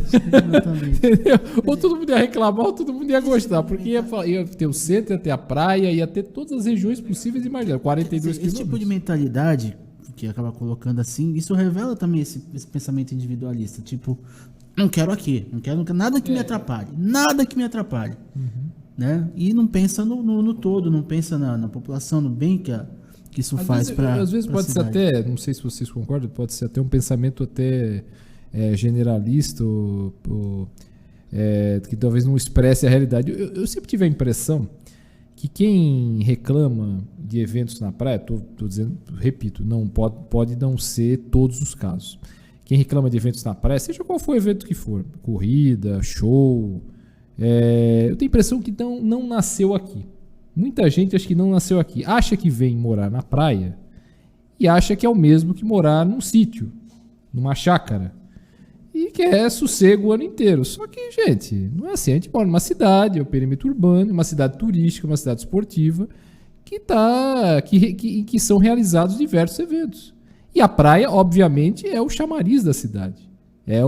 Entendeu? Ou todo mundo ia reclamar, ou todo mundo ia gostar, porque ia ter o centro, ia ter a praia, ia ter todas as regiões possíveis e imagináveis, 42 quilômetros. Esse tipo de mentalidade que acaba colocando assim, isso revela também esse pensamento individualista, tipo, não quero aqui, não quero nada que me atrapalhe, né? E não pensa no todo, não pensa na população, no bem que isso faz para às vezes pode ser até, não sei se vocês concordam, pode ser até um pensamento até generalista que talvez não expresse a realidade. Eu sempre tive a impressão que quem reclama de eventos na praia, tô dizendo, repito, não pode não ser todos os casos. Quem reclama de eventos na praia, seja qual for o evento que for, corrida, show, eu tenho a impressão que não nasceu aqui. Muita gente acha que não nasceu aqui, acha que vem morar na praia e acha que é o mesmo que morar num sítio, numa chácara, e quer sossego o ano inteiro. Só que, gente, não é assim. A gente mora numa cidade, é o perímetro urbano, uma cidade turística, uma cidade esportiva, que são realizados diversos eventos. E a praia, obviamente, é o chamariz da cidade. É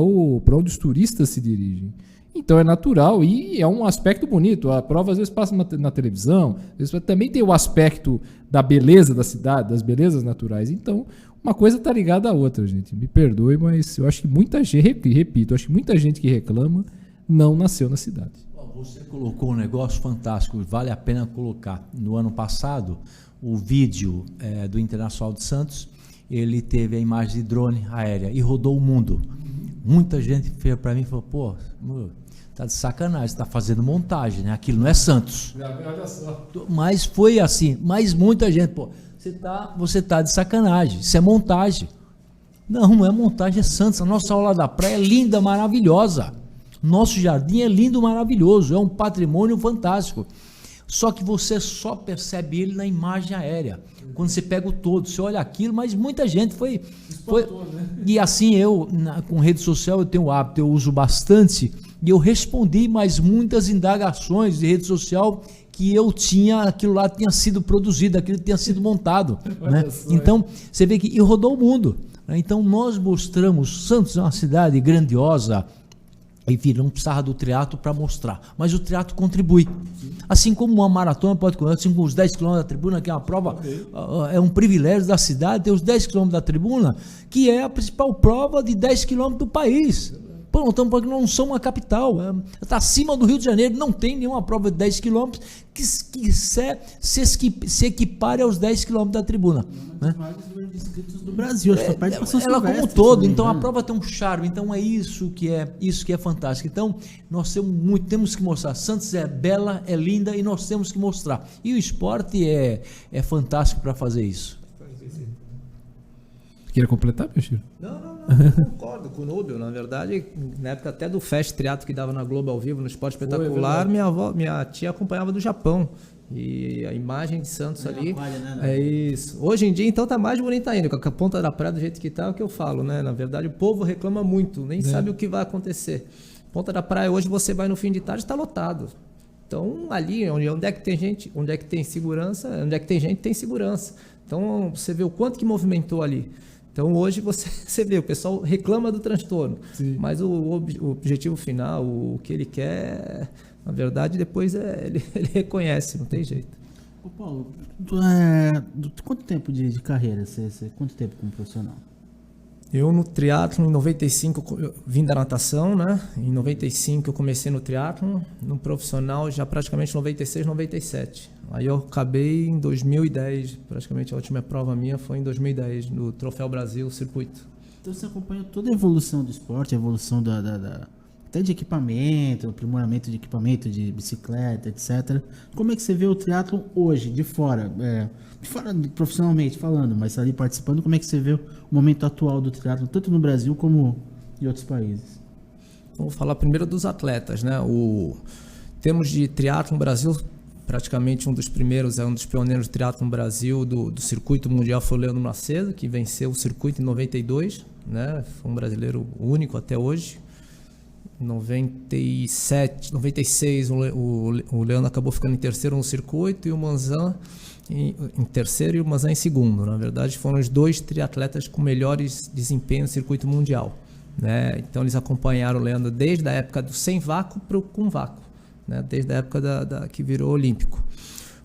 para onde os turistas se dirigem. Então é natural e é um aspecto bonito. A prova às vezes passa na televisão, às vezes também tem o aspecto da beleza da cidade, das belezas naturais. Então, uma coisa está ligada à outra, gente. Me perdoe, mas eu acho que muita gente, repito, acho que muita gente que reclama não nasceu na cidade. Você colocou um negócio fantástico, vale a pena colocar. No ano passado, o vídeo do Internacional de Santos, ele teve a imagem de drone aérea e rodou o mundo. Muita gente fez para mim e falou, pô, tá de sacanagem, você tá fazendo montagem, né? Aquilo não é Santos. Olha só. Mas foi assim, mas muita gente, pô, você tá de sacanagem, isso é montagem. Não é montagem, é Santos. A nossa aula da praia é linda, maravilhosa. Nosso jardim é lindo, maravilhoso, é um patrimônio fantástico. Só que você só percebe ele na imagem aérea. Quando você pega o todo, você olha aquilo, mas muita gente foi né? E assim com rede social eu tenho o hábito, eu uso bastante, e eu respondi mais muitas indagações de rede social que aquilo lá tinha sido produzido, aquilo tinha sido montado, né? Então, você vê que rodou o mundo. Então nós mostramos, Santos é uma cidade grandiosa, enfim, não precisava do triatlo para mostrar, mas o triatlo contribui. Assim como uma maratona pode contribuir, assim como os 10 km da tribuna, que é uma prova, é um privilégio da cidade, ter os 10 km da tribuna, que é a principal prova de 10 km do país. Pô, não somos uma capital, está acima do Rio de Janeiro, não tem nenhuma prova de 10 km que se equipare aos 10 km da tribuna. Né? Inscritos do Brasil, acho que participação Ela como silvestre todo, também, então né? a prova tem um charme, então é isso que é fantástico. Então nós temos que mostrar, Santos é bela, é linda e nós temos que mostrar. E o esporte é fantástico para fazer isso. Queria completar, meu Chiro? Não, eu concordo com o Núbio. Na verdade, na época até do Fest Triatlo que dava na Globo ao vivo, no Esporte Espetacular, minha tia acompanhava do Japão. E a imagem de Santos ali é isso. Hoje em dia, então, tá mais bonita ainda, com a ponta da praia do jeito que tá, é o que eu falo, né? Na verdade, o povo reclama muito, nem sabe o que vai acontecer. Ponta da praia, hoje você vai no fim de tarde, está lotado. Então, ali, onde é que tem gente, onde é que tem segurança, onde é que tem gente, tem segurança. Então, você vê o quanto que movimentou ali. Então, hoje você vê, o pessoal reclama do transtorno, mas o objetivo final, o que ele quer, na verdade, depois ele reconhece, não tem jeito. Ô Paulo, quanto tempo de carreira? Quanto tempo como profissional? Eu no triatlon, em 95, eu vim da natação, né? Em 95 eu comecei no triatlon, no profissional já praticamente 96, 97. Aí eu acabei em 2010, praticamente a última prova minha foi em 2010, no Troféu Brasil Circuito. Então você acompanha toda a evolução do esporte, a evolução até de equipamento, aprimoramento de equipamento, de bicicleta, etc. Como é que você vê o triatlon hoje, de fora profissionalmente falando, mas ali participando, como é que você vê o momento atual do triatlon, tanto no Brasil como em outros países? Vamos falar primeiro dos atletas, né? Temos de triatlon no Brasil, praticamente um dos primeiros, um dos pioneiros de triatlon no Brasil do circuito mundial foi o Leandro Macedo, que venceu o circuito em 92, né? Foi um brasileiro único até hoje. Em 97, 96, o Leandro acabou ficando em terceiro no circuito e o Manzan em terceiro e o Manzan em segundo. Na verdade, foram os dois triatletas com melhores desempenhos no circuito mundial, né? Então, eles acompanharam o Leandro desde a época do sem vácuo para o com vácuo, né? Desde a época que virou olímpico.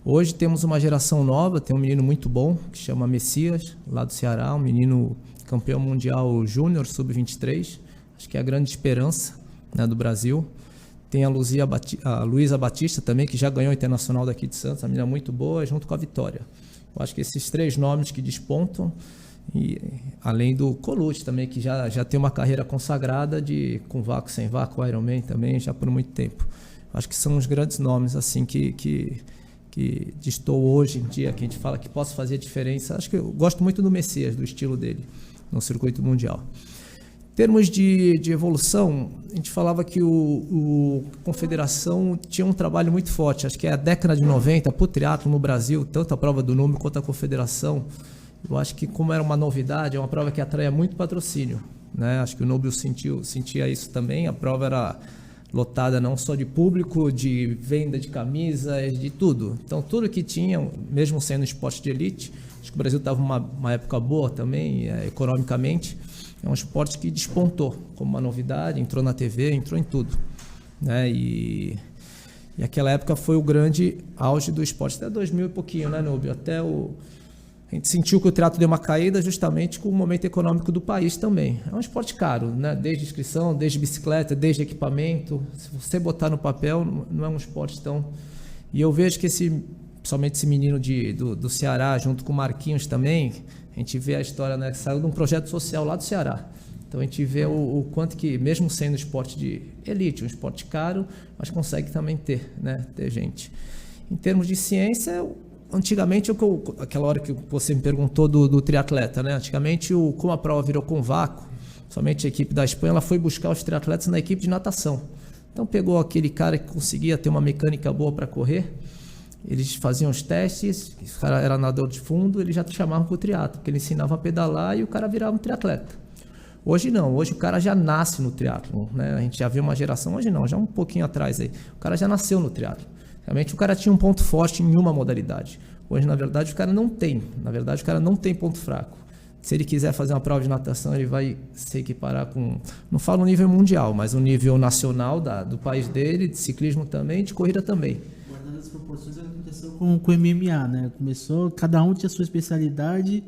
Hoje temos uma geração nova, tem um menino muito bom que chama Messias, lá do Ceará, um menino campeão mundial júnior, sub-23, acho que é a grande esperança, né, do Brasil. Tem a Luísa Batista também, que já ganhou o Internacional daqui de Santos, uma menina muito boa, junto com a Vitória. Eu acho que esses três nomes que despontam, e além do Colucci também, que já tem uma carreira consagrada com vácuo, sem vácuo, Ironman também, já por muito tempo. Eu acho que são os grandes nomes assim que estou hoje em dia, que a gente fala que posso fazer diferença. Acho que eu gosto muito do Messias, do estilo dele no circuito mundial. Em termos de evolução, a gente falava que o Confederação tinha um trabalho muito forte. Acho que é a década de 90, para o triatlo no Brasil, tanto a prova do número quanto a Confederação, eu acho que como era uma novidade, é uma prova que atraia muito patrocínio, né? Acho que o Núbio sentia isso também. A prova era lotada não só de público, de venda de camisas, de tudo. Então, tudo que tinha, mesmo sendo esporte de elite, acho que o Brasil estava uma época boa também, economicamente. É um esporte que despontou como uma novidade, entrou na TV, entrou em tudo, né? E aquela época foi o grande auge do esporte, até 2000 e pouquinho, né, Núbio? A gente sentiu que o triatlo deu uma caída justamente com o momento econômico do país também. É um esporte caro, né? Desde inscrição, desde bicicleta, desde equipamento. Se você botar no papel, não é um esporte tão... E eu vejo que principalmente esse menino do Ceará, junto com o Marquinhos também, a gente vê a história, né? Que saiu de um projeto social lá do Ceará. Então a gente vê o quanto que, mesmo sendo esporte de elite, um esporte caro, mas consegue também ter gente. Em termos de ciência, antigamente, aquela hora que você me perguntou do triatleta, né? Antigamente, como a prova virou com vácuo, somente a equipe da Espanha, ela foi buscar os triatletas na equipe de natação. Então pegou aquele cara que conseguia ter uma mecânica boa para correr, eles faziam os testes, o cara era nadador de fundo, eles já chamavam para o triatlo, porque ele ensinava a pedalar e o cara virava um triatleta. Hoje não, hoje o cara já nasce no triatlo, né? A gente já viu uma geração, hoje não, já um pouquinho atrás aí, o cara já nasceu no triatlo. Realmente o cara tinha um ponto forte em uma modalidade. Hoje, na verdade, o cara não tem. Na verdade, o cara não tem ponto fraco. Se ele quiser fazer uma prova de natação, ele vai se equiparar com, não falo nível mundial, mas o nível nacional do país dele, de ciclismo também, de corrida também. Guardando as proporções, aconteceu com o MMA, né? Começou, cada um tinha sua especialidade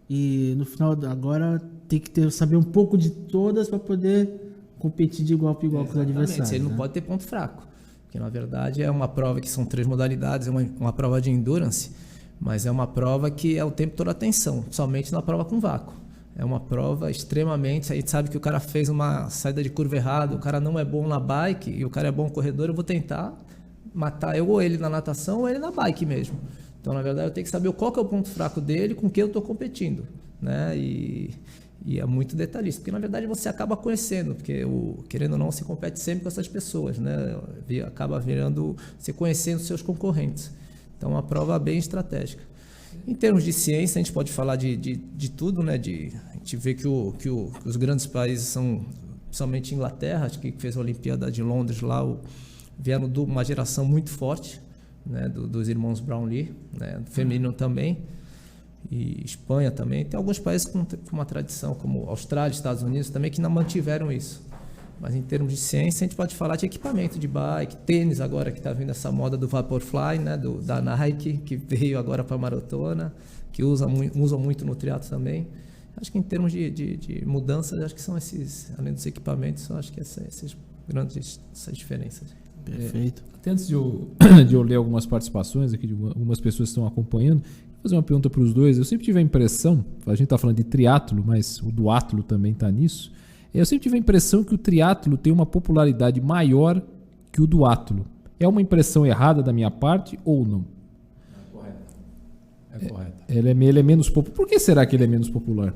e no final agora tem que saber um pouco de todas para poder competir de igual para igual com os adversários. Ele não pode ter ponto fraco, porque na verdade é uma prova que são 3 modalidades, é uma prova de endurance, mas é uma prova que é o tempo todo atenção, somente na prova com vácuo. É uma prova extremamente, a gente sabe que o cara fez uma saída de curva errada, o cara não é bom na bike e o cara é bom corredor, eu vou tentar matar eu ou ele na natação ou ele na bike mesmo. Então, na verdade, eu tenho que saber qual que é o ponto fraco dele, com quem eu estou competindo, né? E é muito detalhista, porque na verdade você acaba conhecendo, porque querendo ou não, você compete sempre com essas pessoas, né? Acaba virando, você conhecendo seus concorrentes. Então, é uma prova bem estratégica. Em termos de ciência, a gente pode falar de tudo, né? A gente vê que os grandes países são, principalmente Inglaterra, acho que fez a Olimpíada de Londres lá, vieram de uma geração muito forte, né? Dos irmãos Brownlee, né? Feminino também, e Espanha também. Tem alguns países com uma tradição, como Austrália, Estados Unidos também, que não mantiveram isso. Mas em termos de ciência, a gente pode falar de equipamento de bike, tênis agora, que está vindo essa moda do Vaporfly, né, da Nike, que veio agora para a maratona, que usam muito no triatlo também. Acho que em termos de mudanças, acho que são esses, além dos equipamentos, eu acho que essas grandes essas diferenças. Perfeito. Até antes de eu ler algumas participações aqui de algumas pessoas que estão acompanhando, vou fazer uma pergunta para os dois. Eu sempre tive a impressão, a gente está falando de triatlo, mas o duatlo também está nisso. Eu sempre tive a impressão que o triatlo tem uma popularidade maior que o duatlo. É uma impressão errada da minha parte ou não? É correto. Ele é menos popular. Por que será que ele é menos popular?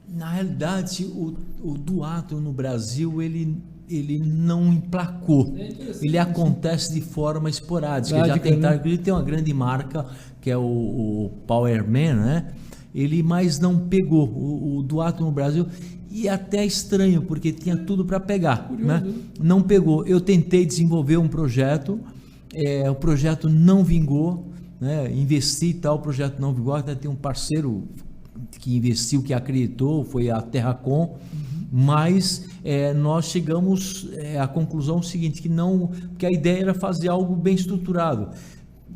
Na realidade, o duatlo no Brasil, ele não emplacou. Ele acontece de forma esporádica. Já tentaram, ele tem uma grande marca, que é o Powerman, né? Mas não pegou. O duatlo no Brasil... E até estranho, porque tinha tudo para pegar, né? Não pegou. Eu tentei desenvolver um projeto, o projeto não vingou, né? Investi e tal, o projeto não vingou. Até tem um parceiro que investiu, que acreditou, foi a Terracom, mas nós chegamos à conclusão seguinte, que a ideia era fazer algo bem estruturado.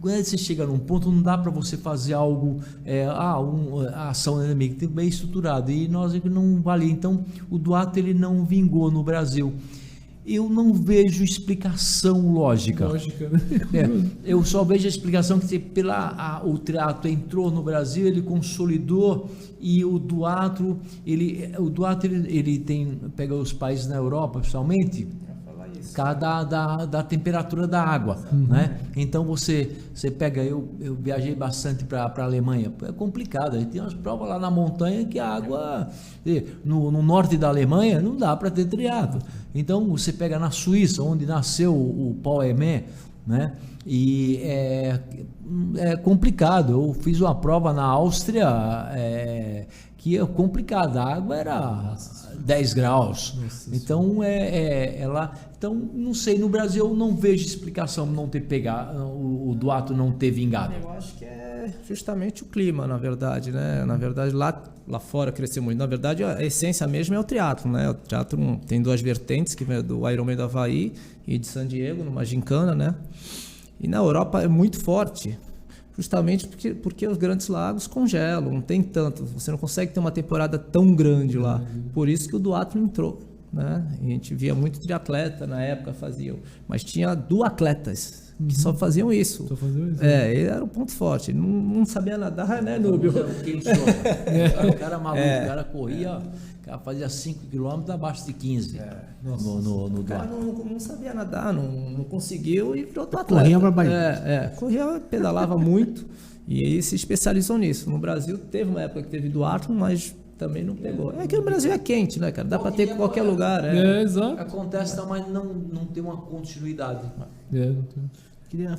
Quando você chega num ponto, não dá para você fazer algo, a ação inimiga, tem bem estruturado, e nós não valia. Então, o duatlo ele não vingou no Brasil. Eu não vejo explicação lógica. Né? Eu só vejo a explicação que o triatlo entrou no Brasil, ele consolidou, e o duatlo ele pega os países na Europa, principalmente, da temperatura da água, né? Então você pega, eu viajei bastante para a Alemanha, é complicado, a gente tem umas provas lá na montanha que a água, no norte da Alemanha não dá para ter triatlo. Então você pega na Suíça, onde nasceu o Powerman, né? E é complicado. Eu fiz uma prova na Áustria que é complicada, a água era 10 graus. Então então não sei, no Brasil eu não vejo explicação não ter pegado, o duatlo não ter vingado. Eu acho que é justamente o clima, na verdade, né? Na verdade lá fora cresceu muito. Na verdade a essência mesmo é o triatlo, né? O triatlo tem 2 vertentes, que vem do Ironman do Havaí e de San Diego, numa gincana, né? E na Europa é muito forte, justamente porque os grandes lagos congelam, não tem tanto, você não consegue ter uma temporada tão grande lá. Por isso que o duatlo entrou, né? A gente via muito triatleta na época faziam, mas tinha duatletas que só faziam isso. Ele era o ponto forte. Não sabia nadar, né, Núbio? O cara maluco, o cara corria, o cara fazia 5 km abaixo de 15 no o cara não sabia nadar, não conseguiu e virou atleta. Corria pra Bahia. Corria, pedalava muito e aí se especializou nisso. No Brasil teve uma época que teve duatlo, mas também não pegou. É que o Brasil é quente, né, cara? Dá para ter em qualquer lugar. Exato. Acontece, mas não tem uma continuidade. Queria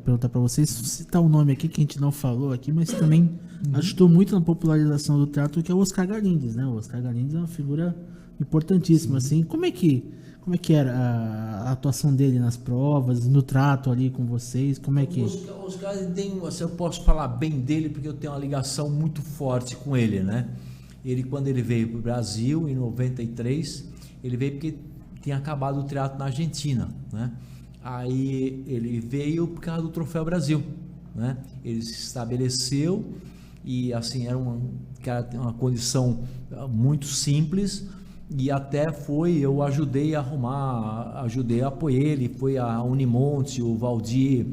perguntar para vocês, citar um nome aqui que a gente não falou aqui, mas também ajudou muito na popularização do triatlo, que é o Oscar Galindes, né? O Oscar Galindes é uma figura importantíssima, assim. Como é que Como é que era a atuação dele nas provas, no trato ali com vocês? Como é que... Os caras têm, eu posso falar bem dele porque eu tenho uma ligação muito forte com ele, né? Ele, quando ele veio para o Brasil, em 93, ele veio porque tinha acabado o triatlo na Argentina, né? Aí ele veio por causa do Troféu Brasil, né? Ele se estabeleceu e, assim, era uma condição muito simples. E até eu ajudei a arrumar, apoiei ele, foi a Unimonte, o Valdir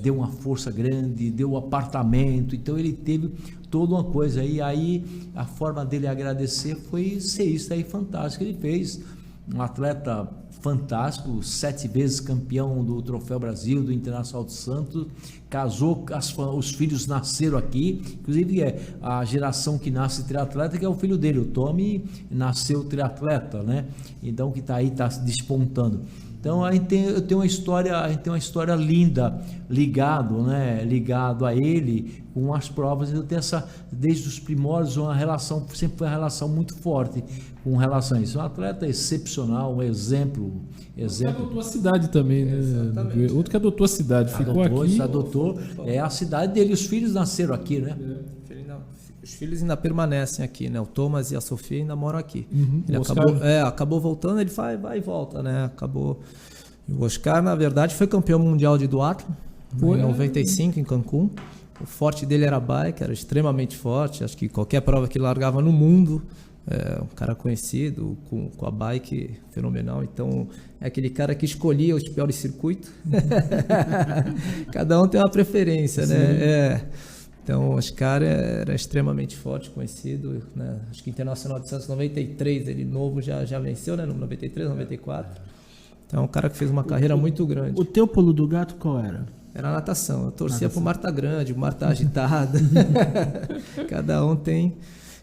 deu uma força grande, deu um apartamento, então ele teve toda uma coisa, e aí a forma dele agradecer foi ser isso aí fantástico que ele fez, um atleta fantástico, 7 vezes campeão do Troféu Brasil, do Internacional de Santos, casou, os filhos nasceram aqui, inclusive a geração que nasce triatleta, que é o filho dele, o Tommy nasceu triatleta, né? Então que está aí, está se despontando. Então a gente tem uma história linda ligado a ele com as provas. Eu tenho desde os primórdios sempre foi uma relação muito forte com relação a isso. Um atleta excepcional, um exemplo. Outro que adotou a cidade também, né? Exatamente. Outro que adotou a cidade, ficou aqui. Adotou, a cidade dele, os filhos nasceram aqui, né? Os filhos ainda permanecem aqui, né? O Thomas e a Sofia ainda moram aqui. Ele acabou voltando, ele vai e volta, né? Acabou. E o Oscar, na verdade, foi campeão mundial de duatlo em 95 em Cancún. O forte dele era a bike, era extremamente forte. Acho que qualquer prova que largava no mundo, um cara conhecido, com a bike fenomenal. Então, é aquele cara que escolhia os piores circuitos. Cada um tem uma preferência, né? Então, o Oscar era extremamente forte, conhecido, né? Acho que Internacional de Santos 93, ele novo já venceu, né? No 93, 94. Então, é um cara que fez uma carreira muito grande. O teu pulo do gato qual era? Era natação. Eu torcia pro Marta Grande, Marta Agitada. Cada um tem.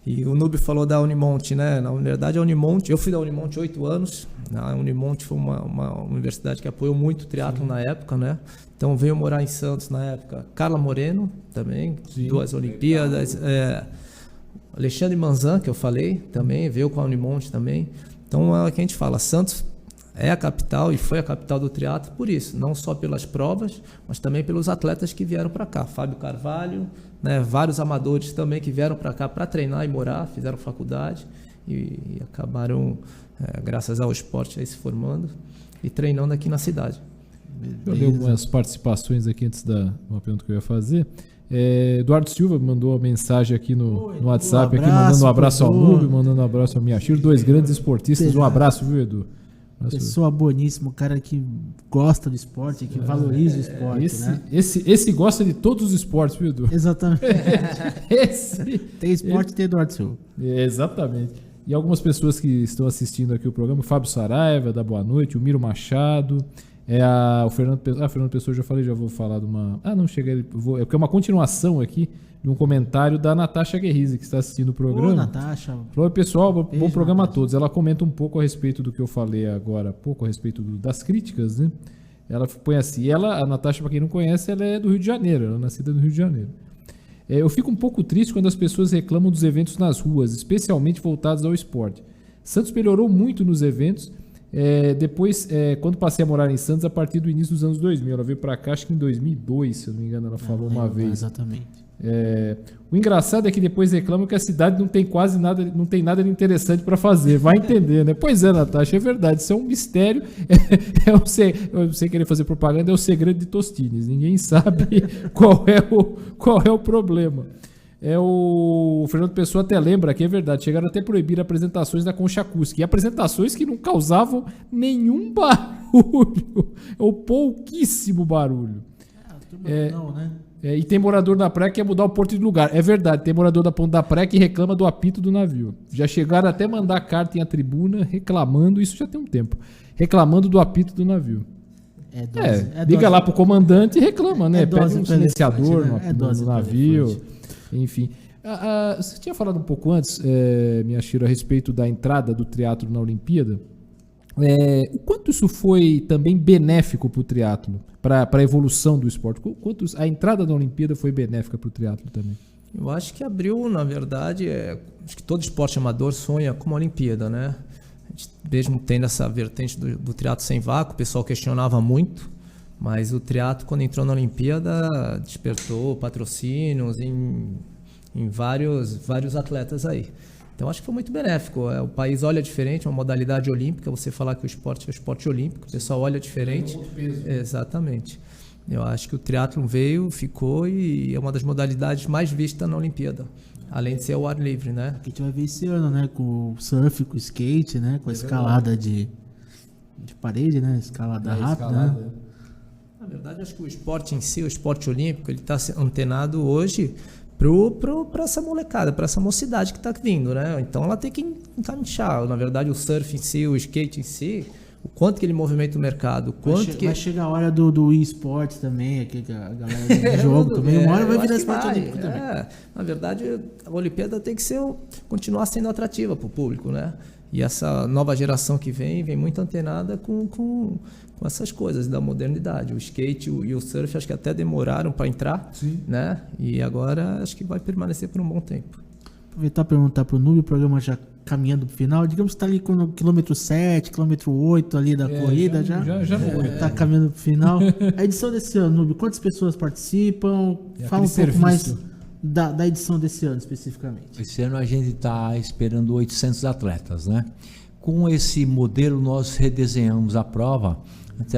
E o Nubio falou da Unimonte, né? Na verdade, a Unimonte, eu fui da Unimonte 8 anos. A Unimonte foi uma universidade que apoiou muito o triatlo na época, né? Então veio morar em Santos na época Carla Moreno também, 2 Olimpíadas. Alexandre Manzan, que eu falei, também veio com a Unimonte também. Então é o que a gente fala, Santos é a capital e foi a capital do triatlo por isso, não só pelas provas, mas também pelos atletas que vieram para cá. Fábio Carvalho, né, vários amadores também que vieram para cá para treinar e morar, fizeram faculdade e acabaram, graças ao esporte, aí se formando e treinando aqui na cidade. Eu dei algumas participações aqui antes uma pergunta que eu ia fazer. Eduardo Silva mandou uma mensagem aqui no WhatsApp, mandando um abraço ao Nubio, mandando um abraço ao Miyashiro, 2 grandes esportistas. Um abraço, viu, Edu? Pessoa boníssima, um cara que gosta do esporte, que valoriza o esporte, né? Esse gosta de todos os esportes, viu, Edu? Exatamente. Tem esporte, tem Eduardo Silva. Exatamente. E algumas pessoas que estão assistindo aqui o programa, o Fábio Saraiva, da Boa Noite, o Miro Machado, o Fernando Pessoa. Fernando Pessoa, já falei, já vou falar de uma... não, chega, é porque é uma continuação aqui de um comentário da Natasha Guerrizi, que está assistindo o programa. Natasha. Falou, pessoal, bom programa a todos. Ela comenta um pouco a respeito do que eu falei agora há pouco, a respeito das críticas, né? Ela põe assim, a Natasha, para quem não conhece, ela é do Rio de Janeiro, ela é nascida no Rio de Janeiro. Eu fico um pouco triste quando as pessoas reclamam dos eventos nas ruas, especialmente voltados ao esporte. Santos melhorou muito nos eventos. Depois, quando passei a morar em Santos, a partir do início dos anos 2000, ela veio para cá, acho que em 2002, se eu não me engano, ela falou uma vez. Exatamente. O engraçado é que depois reclamam que a cidade não tem quase nada, não tem nada de interessante para fazer. Vai entender, né? Pois é, Natasha, é verdade. Isso é um mistério. Eu sei querer fazer propaganda, é o segredo de Tostines. Ninguém sabe qual é o problema. O Fernando Pessoa até lembra que é verdade, chegaram até a proibir apresentações da Concha Acústica, e apresentações que não causavam nenhum barulho, ou pouquíssimo barulho. Não, né? E tem morador da praia que quer mudar o porto de lugar. É verdade, tem morador da ponta da praia que reclama do apito do navio. Já chegaram até mandar carta em tribuna reclamando, isso já tem um tempo, reclamando do apito do navio. Liga lá pro comandante e reclama, né? Pede um silenciador no navio. Enfim, você tinha falado um pouco antes, Miyashiro, a respeito da entrada do triatlo na Olimpíada. O quanto isso foi também benéfico para o triatlo, para a evolução do esporte? Quanto a entrada na Olimpíada foi benéfica para o triatlo também? Eu acho que abriu, na verdade, acho que todo esporte amador sonha com uma Olimpíada, né? mesmo tendo essa vertente do triatlo sem vácuo, o pessoal questionava muito, mas o triatlo, quando entrou na Olimpíada, despertou patrocínios em vários atletas aí. Então acho que foi muito benéfico. O país olha diferente, uma modalidade olímpica, você falar que o esporte é o esporte olímpico, o pessoal olha diferente. Exatamente. Eu acho que o triatlon veio, ficou e é uma das modalidades mais vistas na Olimpíada, além de ser o ar livre, né? A gente vai ver esse ano, né? Com o surf, com o skate, né? Com a escalada de parede, né? Escalada rápida, né? Na verdade, acho que o esporte em si, o esporte olímpico, ele está antenado hoje para essa molecada, para essa mocidade que está vindo, né? Então ela tem que encaixar. Na verdade, o surf em si, o skate em si, o quanto que ele movimenta o mercado, vai chegar a hora do eSports também, aqui, a galera do jogo também, uma hora vai virar esporte olímpico também. Na verdade, a Olimpíada tem que continuar sendo atrativa para o público, né? E essa nova geração que vem muito antenada com essas coisas da modernidade. O skate e o surf acho que até demoraram para entrar, né? E agora acho que vai permanecer por um bom tempo. Aproveitar e perguntar para o Núbio, o programa já caminhando para o final, digamos que está ali com o quilômetro 7, quilômetro 8 ali da corrida, já está caminhando para o final. A edição desse ano, Núbio, quantas pessoas participam? Fala um pouco mais da edição desse ano, especificamente. Esse ano a gente está esperando 800 atletas, né? Com esse modelo, nós redesenhamos a prova. Antes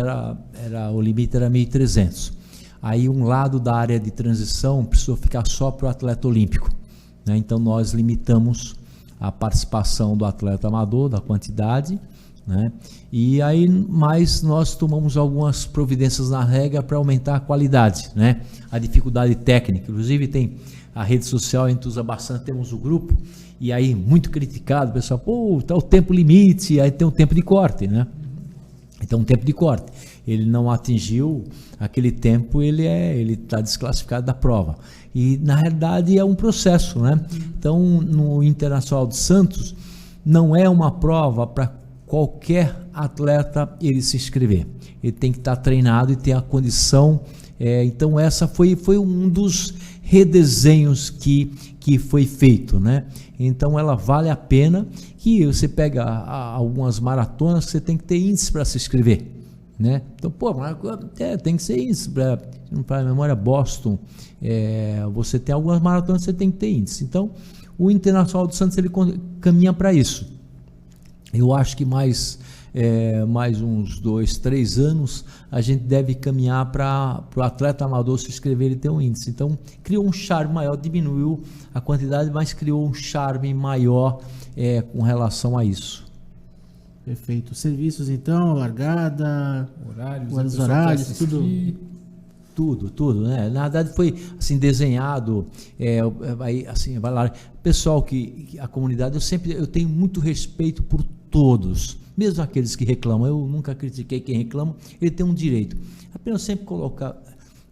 o limite era 1.300. Aí um lado da área de transição precisou ficar só para o atleta olímpico, né? Então nós limitamos a participação do atleta amador, da quantidade, né? E aí, mas nós tomamos algumas providências na regra para aumentar a qualidade, né? A dificuldade técnica, inclusive tem a rede social, a gente usa bastante, temos o grupo, e aí muito criticado, o pessoal, tá o tempo limite, aí tem um tempo de corte, né? Então, um tempo de corte, ele não atingiu aquele tempo, ele está desclassificado da prova. E, na realidade, é um processo, né? Então, no Internacional de Santos, não é uma prova para qualquer atleta ele se inscrever. Ele tem que estar treinado e ter a condição. Então, essa foi um dos redesenhos que foi feito, né? Então, ela vale a pena. Que você pega algumas maratonas que você tem que ter índice para se inscrever, né? Então, tem que ser índice. Para a memória, Boston, você tem algumas maratonas que você tem que ter índice. Então, o Internacional de Santos ele caminha para isso. Eu acho que mais uns 2, 3 anos a gente deve caminhar para o atleta amador se inscrever e ter um índice. Então, criou um charme maior, diminuiu a quantidade, mas criou um charme maior com relação a isso. Perfeito. Serviços, então, largada, horários, tudo, né? Na verdade foi assim desenhado, assim, vai lá. Pessoal que a comunidade, eu tenho muito respeito por todos, mesmo aqueles que reclamam. Eu nunca critiquei quem reclama, ele tem um direito. Apenas sempre colocar,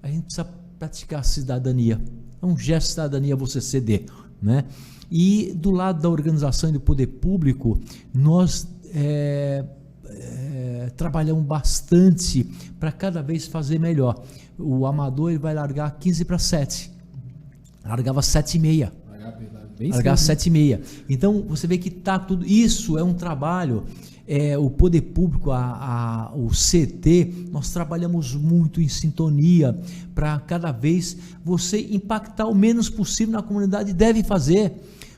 a gente precisa praticar a cidadania. É um gesto de cidadania você ceder, né? E do lado da organização e do poder público, nós trabalhamos bastante para cada vez fazer melhor. O amador ele vai largar 15 para 7. Largava 7h30. Largar 7h30. Então, você vê que tá tudo. Isso é um trabalho. O poder público, o CT, nós trabalhamos muito em sintonia para cada vez você impactar o menos possível na comunidade. Deve fazer.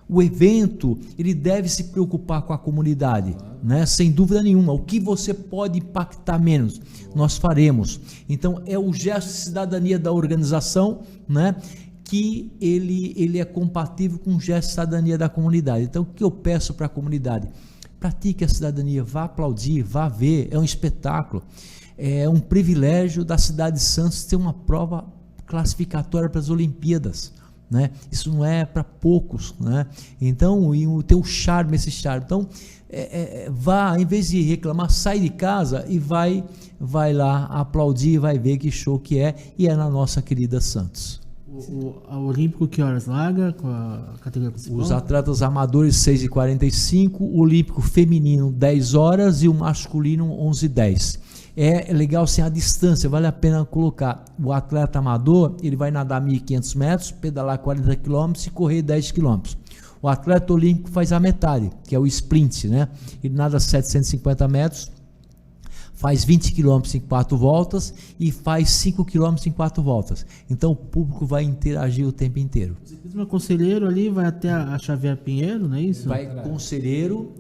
O evento, ele deve se preocupar com a comunidade, né? Sem dúvida nenhuma. O que você pode impactar menos, nós faremos. Então, é o gesto de cidadania da organização, né? Que ele é compatível com o gesto de cidadania da comunidade. Então, o que eu peço para a comunidade? Pratique a cidadania, vá aplaudir, vá ver, é um espetáculo. É um privilégio da cidade de Santos ter uma prova classificatória para as Olimpíadas. Né? Isso não é para poucos, né? Então tem um charme, esse charme. Então vá, em vez de reclamar, sai de casa e vai lá aplaudir, vai ver que show que é, e é na nossa querida Santos. O Olímpico que horas larga com a categoria principal? Os atletas amadores 6h45, o Olímpico feminino 10 horas e o masculino 11h10. É legal sem a distância, vale a pena colocar. O atleta amador, ele vai nadar 1.500 metros, pedalar 40 km e correr 10 km. O atleta olímpico faz a metade, que é o sprint, né? Ele nada 750 metros, faz 20 km em 4 voltas e faz 5 km em 4 voltas. Então o público vai interagir o tempo inteiro. O ciclismo conselheiro ali vai até a Xavier Pinheiro, não é isso? Vai Conselheiro,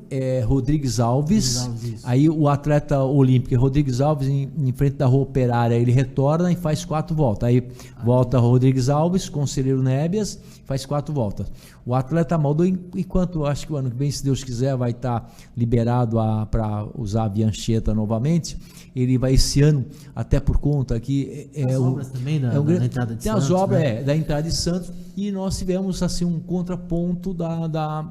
Rodrigues Alves. Rodrigues Alves, Aí o atleta olímpico Rodrigues Alves, em frente da Rua Operária, ele retorna e faz 4 voltas. Aí volta Rodrigues Alves, Conselheiro Nébias, faz 4 voltas. O atleta amador, enquanto acho que o ano que vem, se Deus quiser, vai estar liberado para usar a Biancheta novamente, ele vai esse ano, até por conta que as obras também da entrada de tem Santos. as obras, né? da entrada de Santos, e nós tivemos assim um contraponto da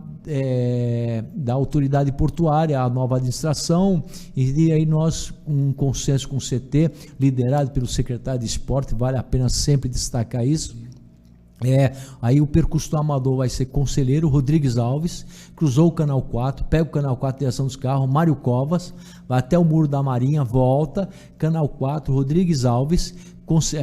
autoridade portuária, a nova administração, e aí nós, um consenso com o CT, liderado pelo secretário de esporte, vale a pena sempre destacar isso. Aí o percurso do amador vai ser Conselheiro, Rodrigues Alves, cruzou o Canal 4, pega o Canal 4, direção dos carros, Mário Covas, vai até o Muro da Marinha, volta, Canal 4, Rodrigues Alves,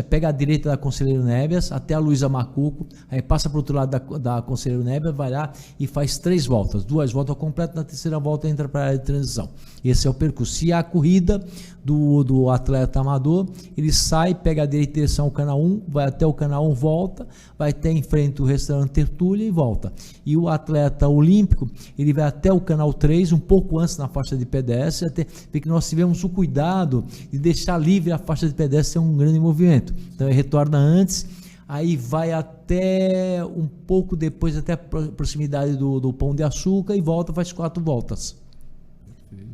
pega a direita da Conselheiro Nébias até a Luiza Macuco, aí passa para o outro lado da Conselheiro Nébias, vai lá e faz 3 voltas, 2 voltas completas, na terceira volta entra para a área de transição. Esse é o percurso. E a corrida do atleta amador, ele sai, pega a direita em direção ao Canal 1, vai até o Canal 1, volta, vai até em frente o restaurante Tertúlia e volta. E o atleta olímpico, ele vai até o Canal 3, um pouco antes na faixa de pedestre, até porque nós tivemos o cuidado de deixar livre a faixa de pedestre, é um grande movimento. Então ele retorna antes, aí vai até um pouco depois, até a proximidade do Pão de Açúcar e volta, faz 4 voltas.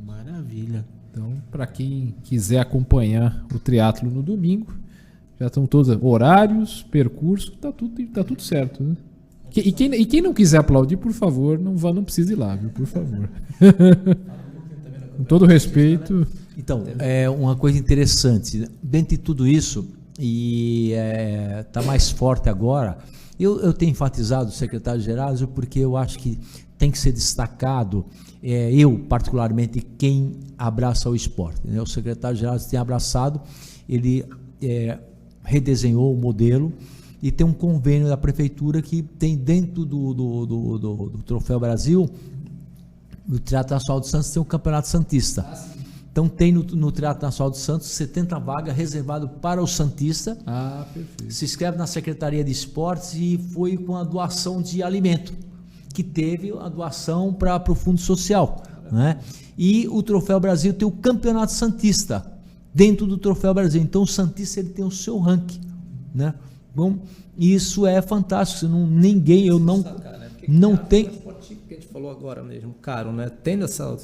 Maravilha. Então, para quem quiser acompanhar o triatlo no domingo, já estão todos horários, percurso, tá tudo certo, né? E quem não quiser aplaudir, por favor, não precisa ir lá, viu? Por favor. Com todo respeito. Então, uma coisa interessante, dentro de tudo isso, e está mais forte agora, eu tenho enfatizado o secretário Gerásio porque eu acho que tem que ser destacado, eu particularmente, quem abraça o esporte, né? O secretário Gerásio tem abraçado, ele redesenhou o modelo e tem um convênio da prefeitura que tem dentro do Troféu Brasil, o Teatro Nacional de Santos tem o Campeonato Santista. Então tem no Teatro Nacional de Santos 70 vagas reservadas para o Santista. Perfeito. Se inscreve na Secretaria de Esportes e foi com a doação de alimento, que teve a doação para o Fundo Social, né? E o Troféu Brasil tem o Campeonato Santista dentro do Troféu Brasil. Então o Santista ele tem o seu ranking, né? Bom, isso é fantástico. Eu não tenho. Que a gente falou agora mesmo, caro, né? Tendo essa,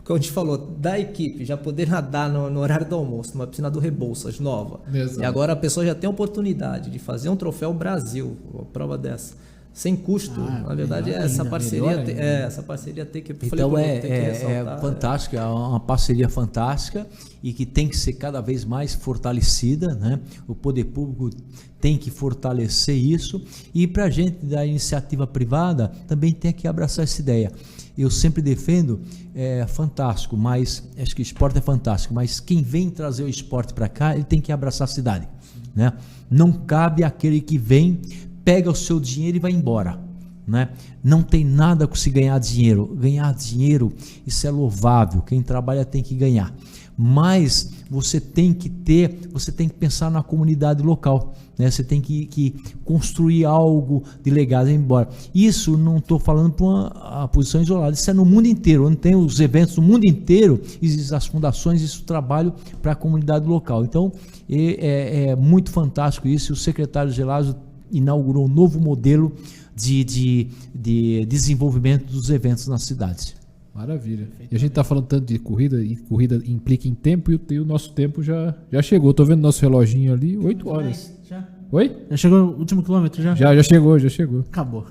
como a gente falou, da equipe já poder nadar no horário do almoço, numa piscina do Rebouças nova. Exato. E agora a pessoa já tem a oportunidade de fazer um Troféu Brasil, uma prova dessa, sem custo. Na verdade, essa parceria tem que. Então é fantástico, é uma parceria fantástica e que tem que ser cada vez mais fortalecida, né? O poder público tem que fortalecer isso, e para a gente da iniciativa privada também tem que abraçar essa ideia. Eu sempre defendo, fantástico, mas acho que o esporte é fantástico, mas quem vem trazer o esporte para cá, ele tem que abraçar a cidade, né? Não cabe aquele que vem, pega o seu dinheiro e vai embora, né? Não tem nada com se ganhar dinheiro. Ganhar dinheiro, isso é louvável, quem trabalha tem que ganhar, mas você tem que pensar na comunidade local, né? Você tem que construir algo de legado embora. Isso não estou falando para uma posição isolada, isso é no mundo inteiro, onde tem os eventos no mundo inteiro, existem as fundações, isso trabalho para a comunidade local. Então é muito fantástico isso. O secretário Gerásio inaugurou um novo modelo de desenvolvimento dos eventos nas cidades. Maravilha. E a gente está falando tanto de corrida, e corrida implica em tempo, e o nosso tempo já chegou. Estou vendo nosso reloginho ali, 8 horas. Já? Oi? Já chegou o último quilômetro já? Já chegou. Acabou.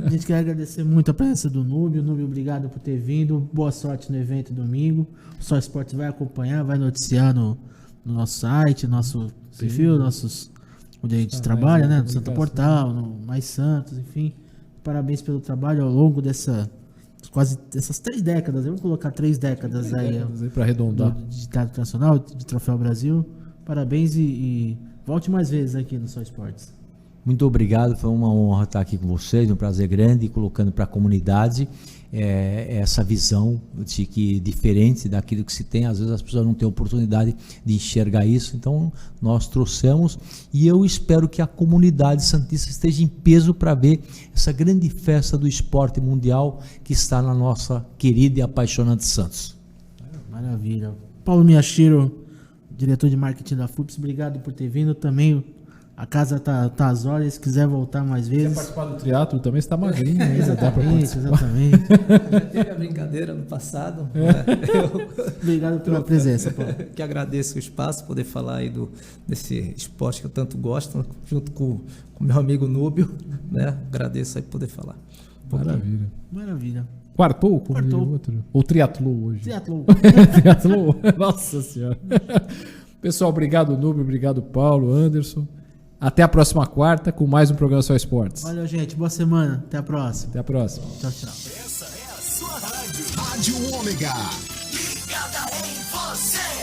A gente quer agradecer muito a presença do Núbio. Núbio, obrigado por ter vindo. Boa sorte no evento domingo. O Só Esportes vai acompanhar, vai noticiar no nosso site, nosso perfil, onde a gente trabalha, né? No Santo Portal, no Mais Santos, enfim. Parabéns pelo trabalho ao longo essas 3 décadas. Vamos colocar 3 décadas aí para arredondar. De Teatro Nacional, de Troféu Brasil. Parabéns e volte mais vezes aqui no Só Esportes. Muito obrigado, foi uma honra estar aqui com vocês, um prazer grande, colocando para a comunidade essa visão de que diferente daquilo que se tem, às vezes as pessoas não têm oportunidade de enxergar isso, então nós trouxemos, e eu espero que a comunidade santista esteja em peso para ver essa grande festa do esporte mundial que está na nossa querida e apaixonante Santos. Maravilha. Paulo Miyashiro, diretor de marketing da FUPS, obrigado por ter vindo também. A casa tá às horas, se quiser voltar mais vezes. Quer participar do triatlo também, você tá magrinho ainda, dá pra participar. Exatamente. Já teve a brincadeira no passado. Obrigado pela presença, Paulo. Que agradeço o espaço, poder falar aí desse esporte que eu tanto gosto, junto com o meu amigo Núbio, né? Agradeço aí poder falar. Maravilha. Maravilha. Quartou? Como Quartou. diria o outro? Ou triatlou hoje? Triatlon. Triatlou? Nossa senhora. Pessoal, obrigado Núbio, obrigado Paulo, Anderson. Até a próxima quarta com mais um programa Só Esportes. Valeu, gente. Boa semana. Até a próxima. Até a próxima. Tchau, tchau. Essa é a sua rádio. Rádio Ômega. Ligada em você.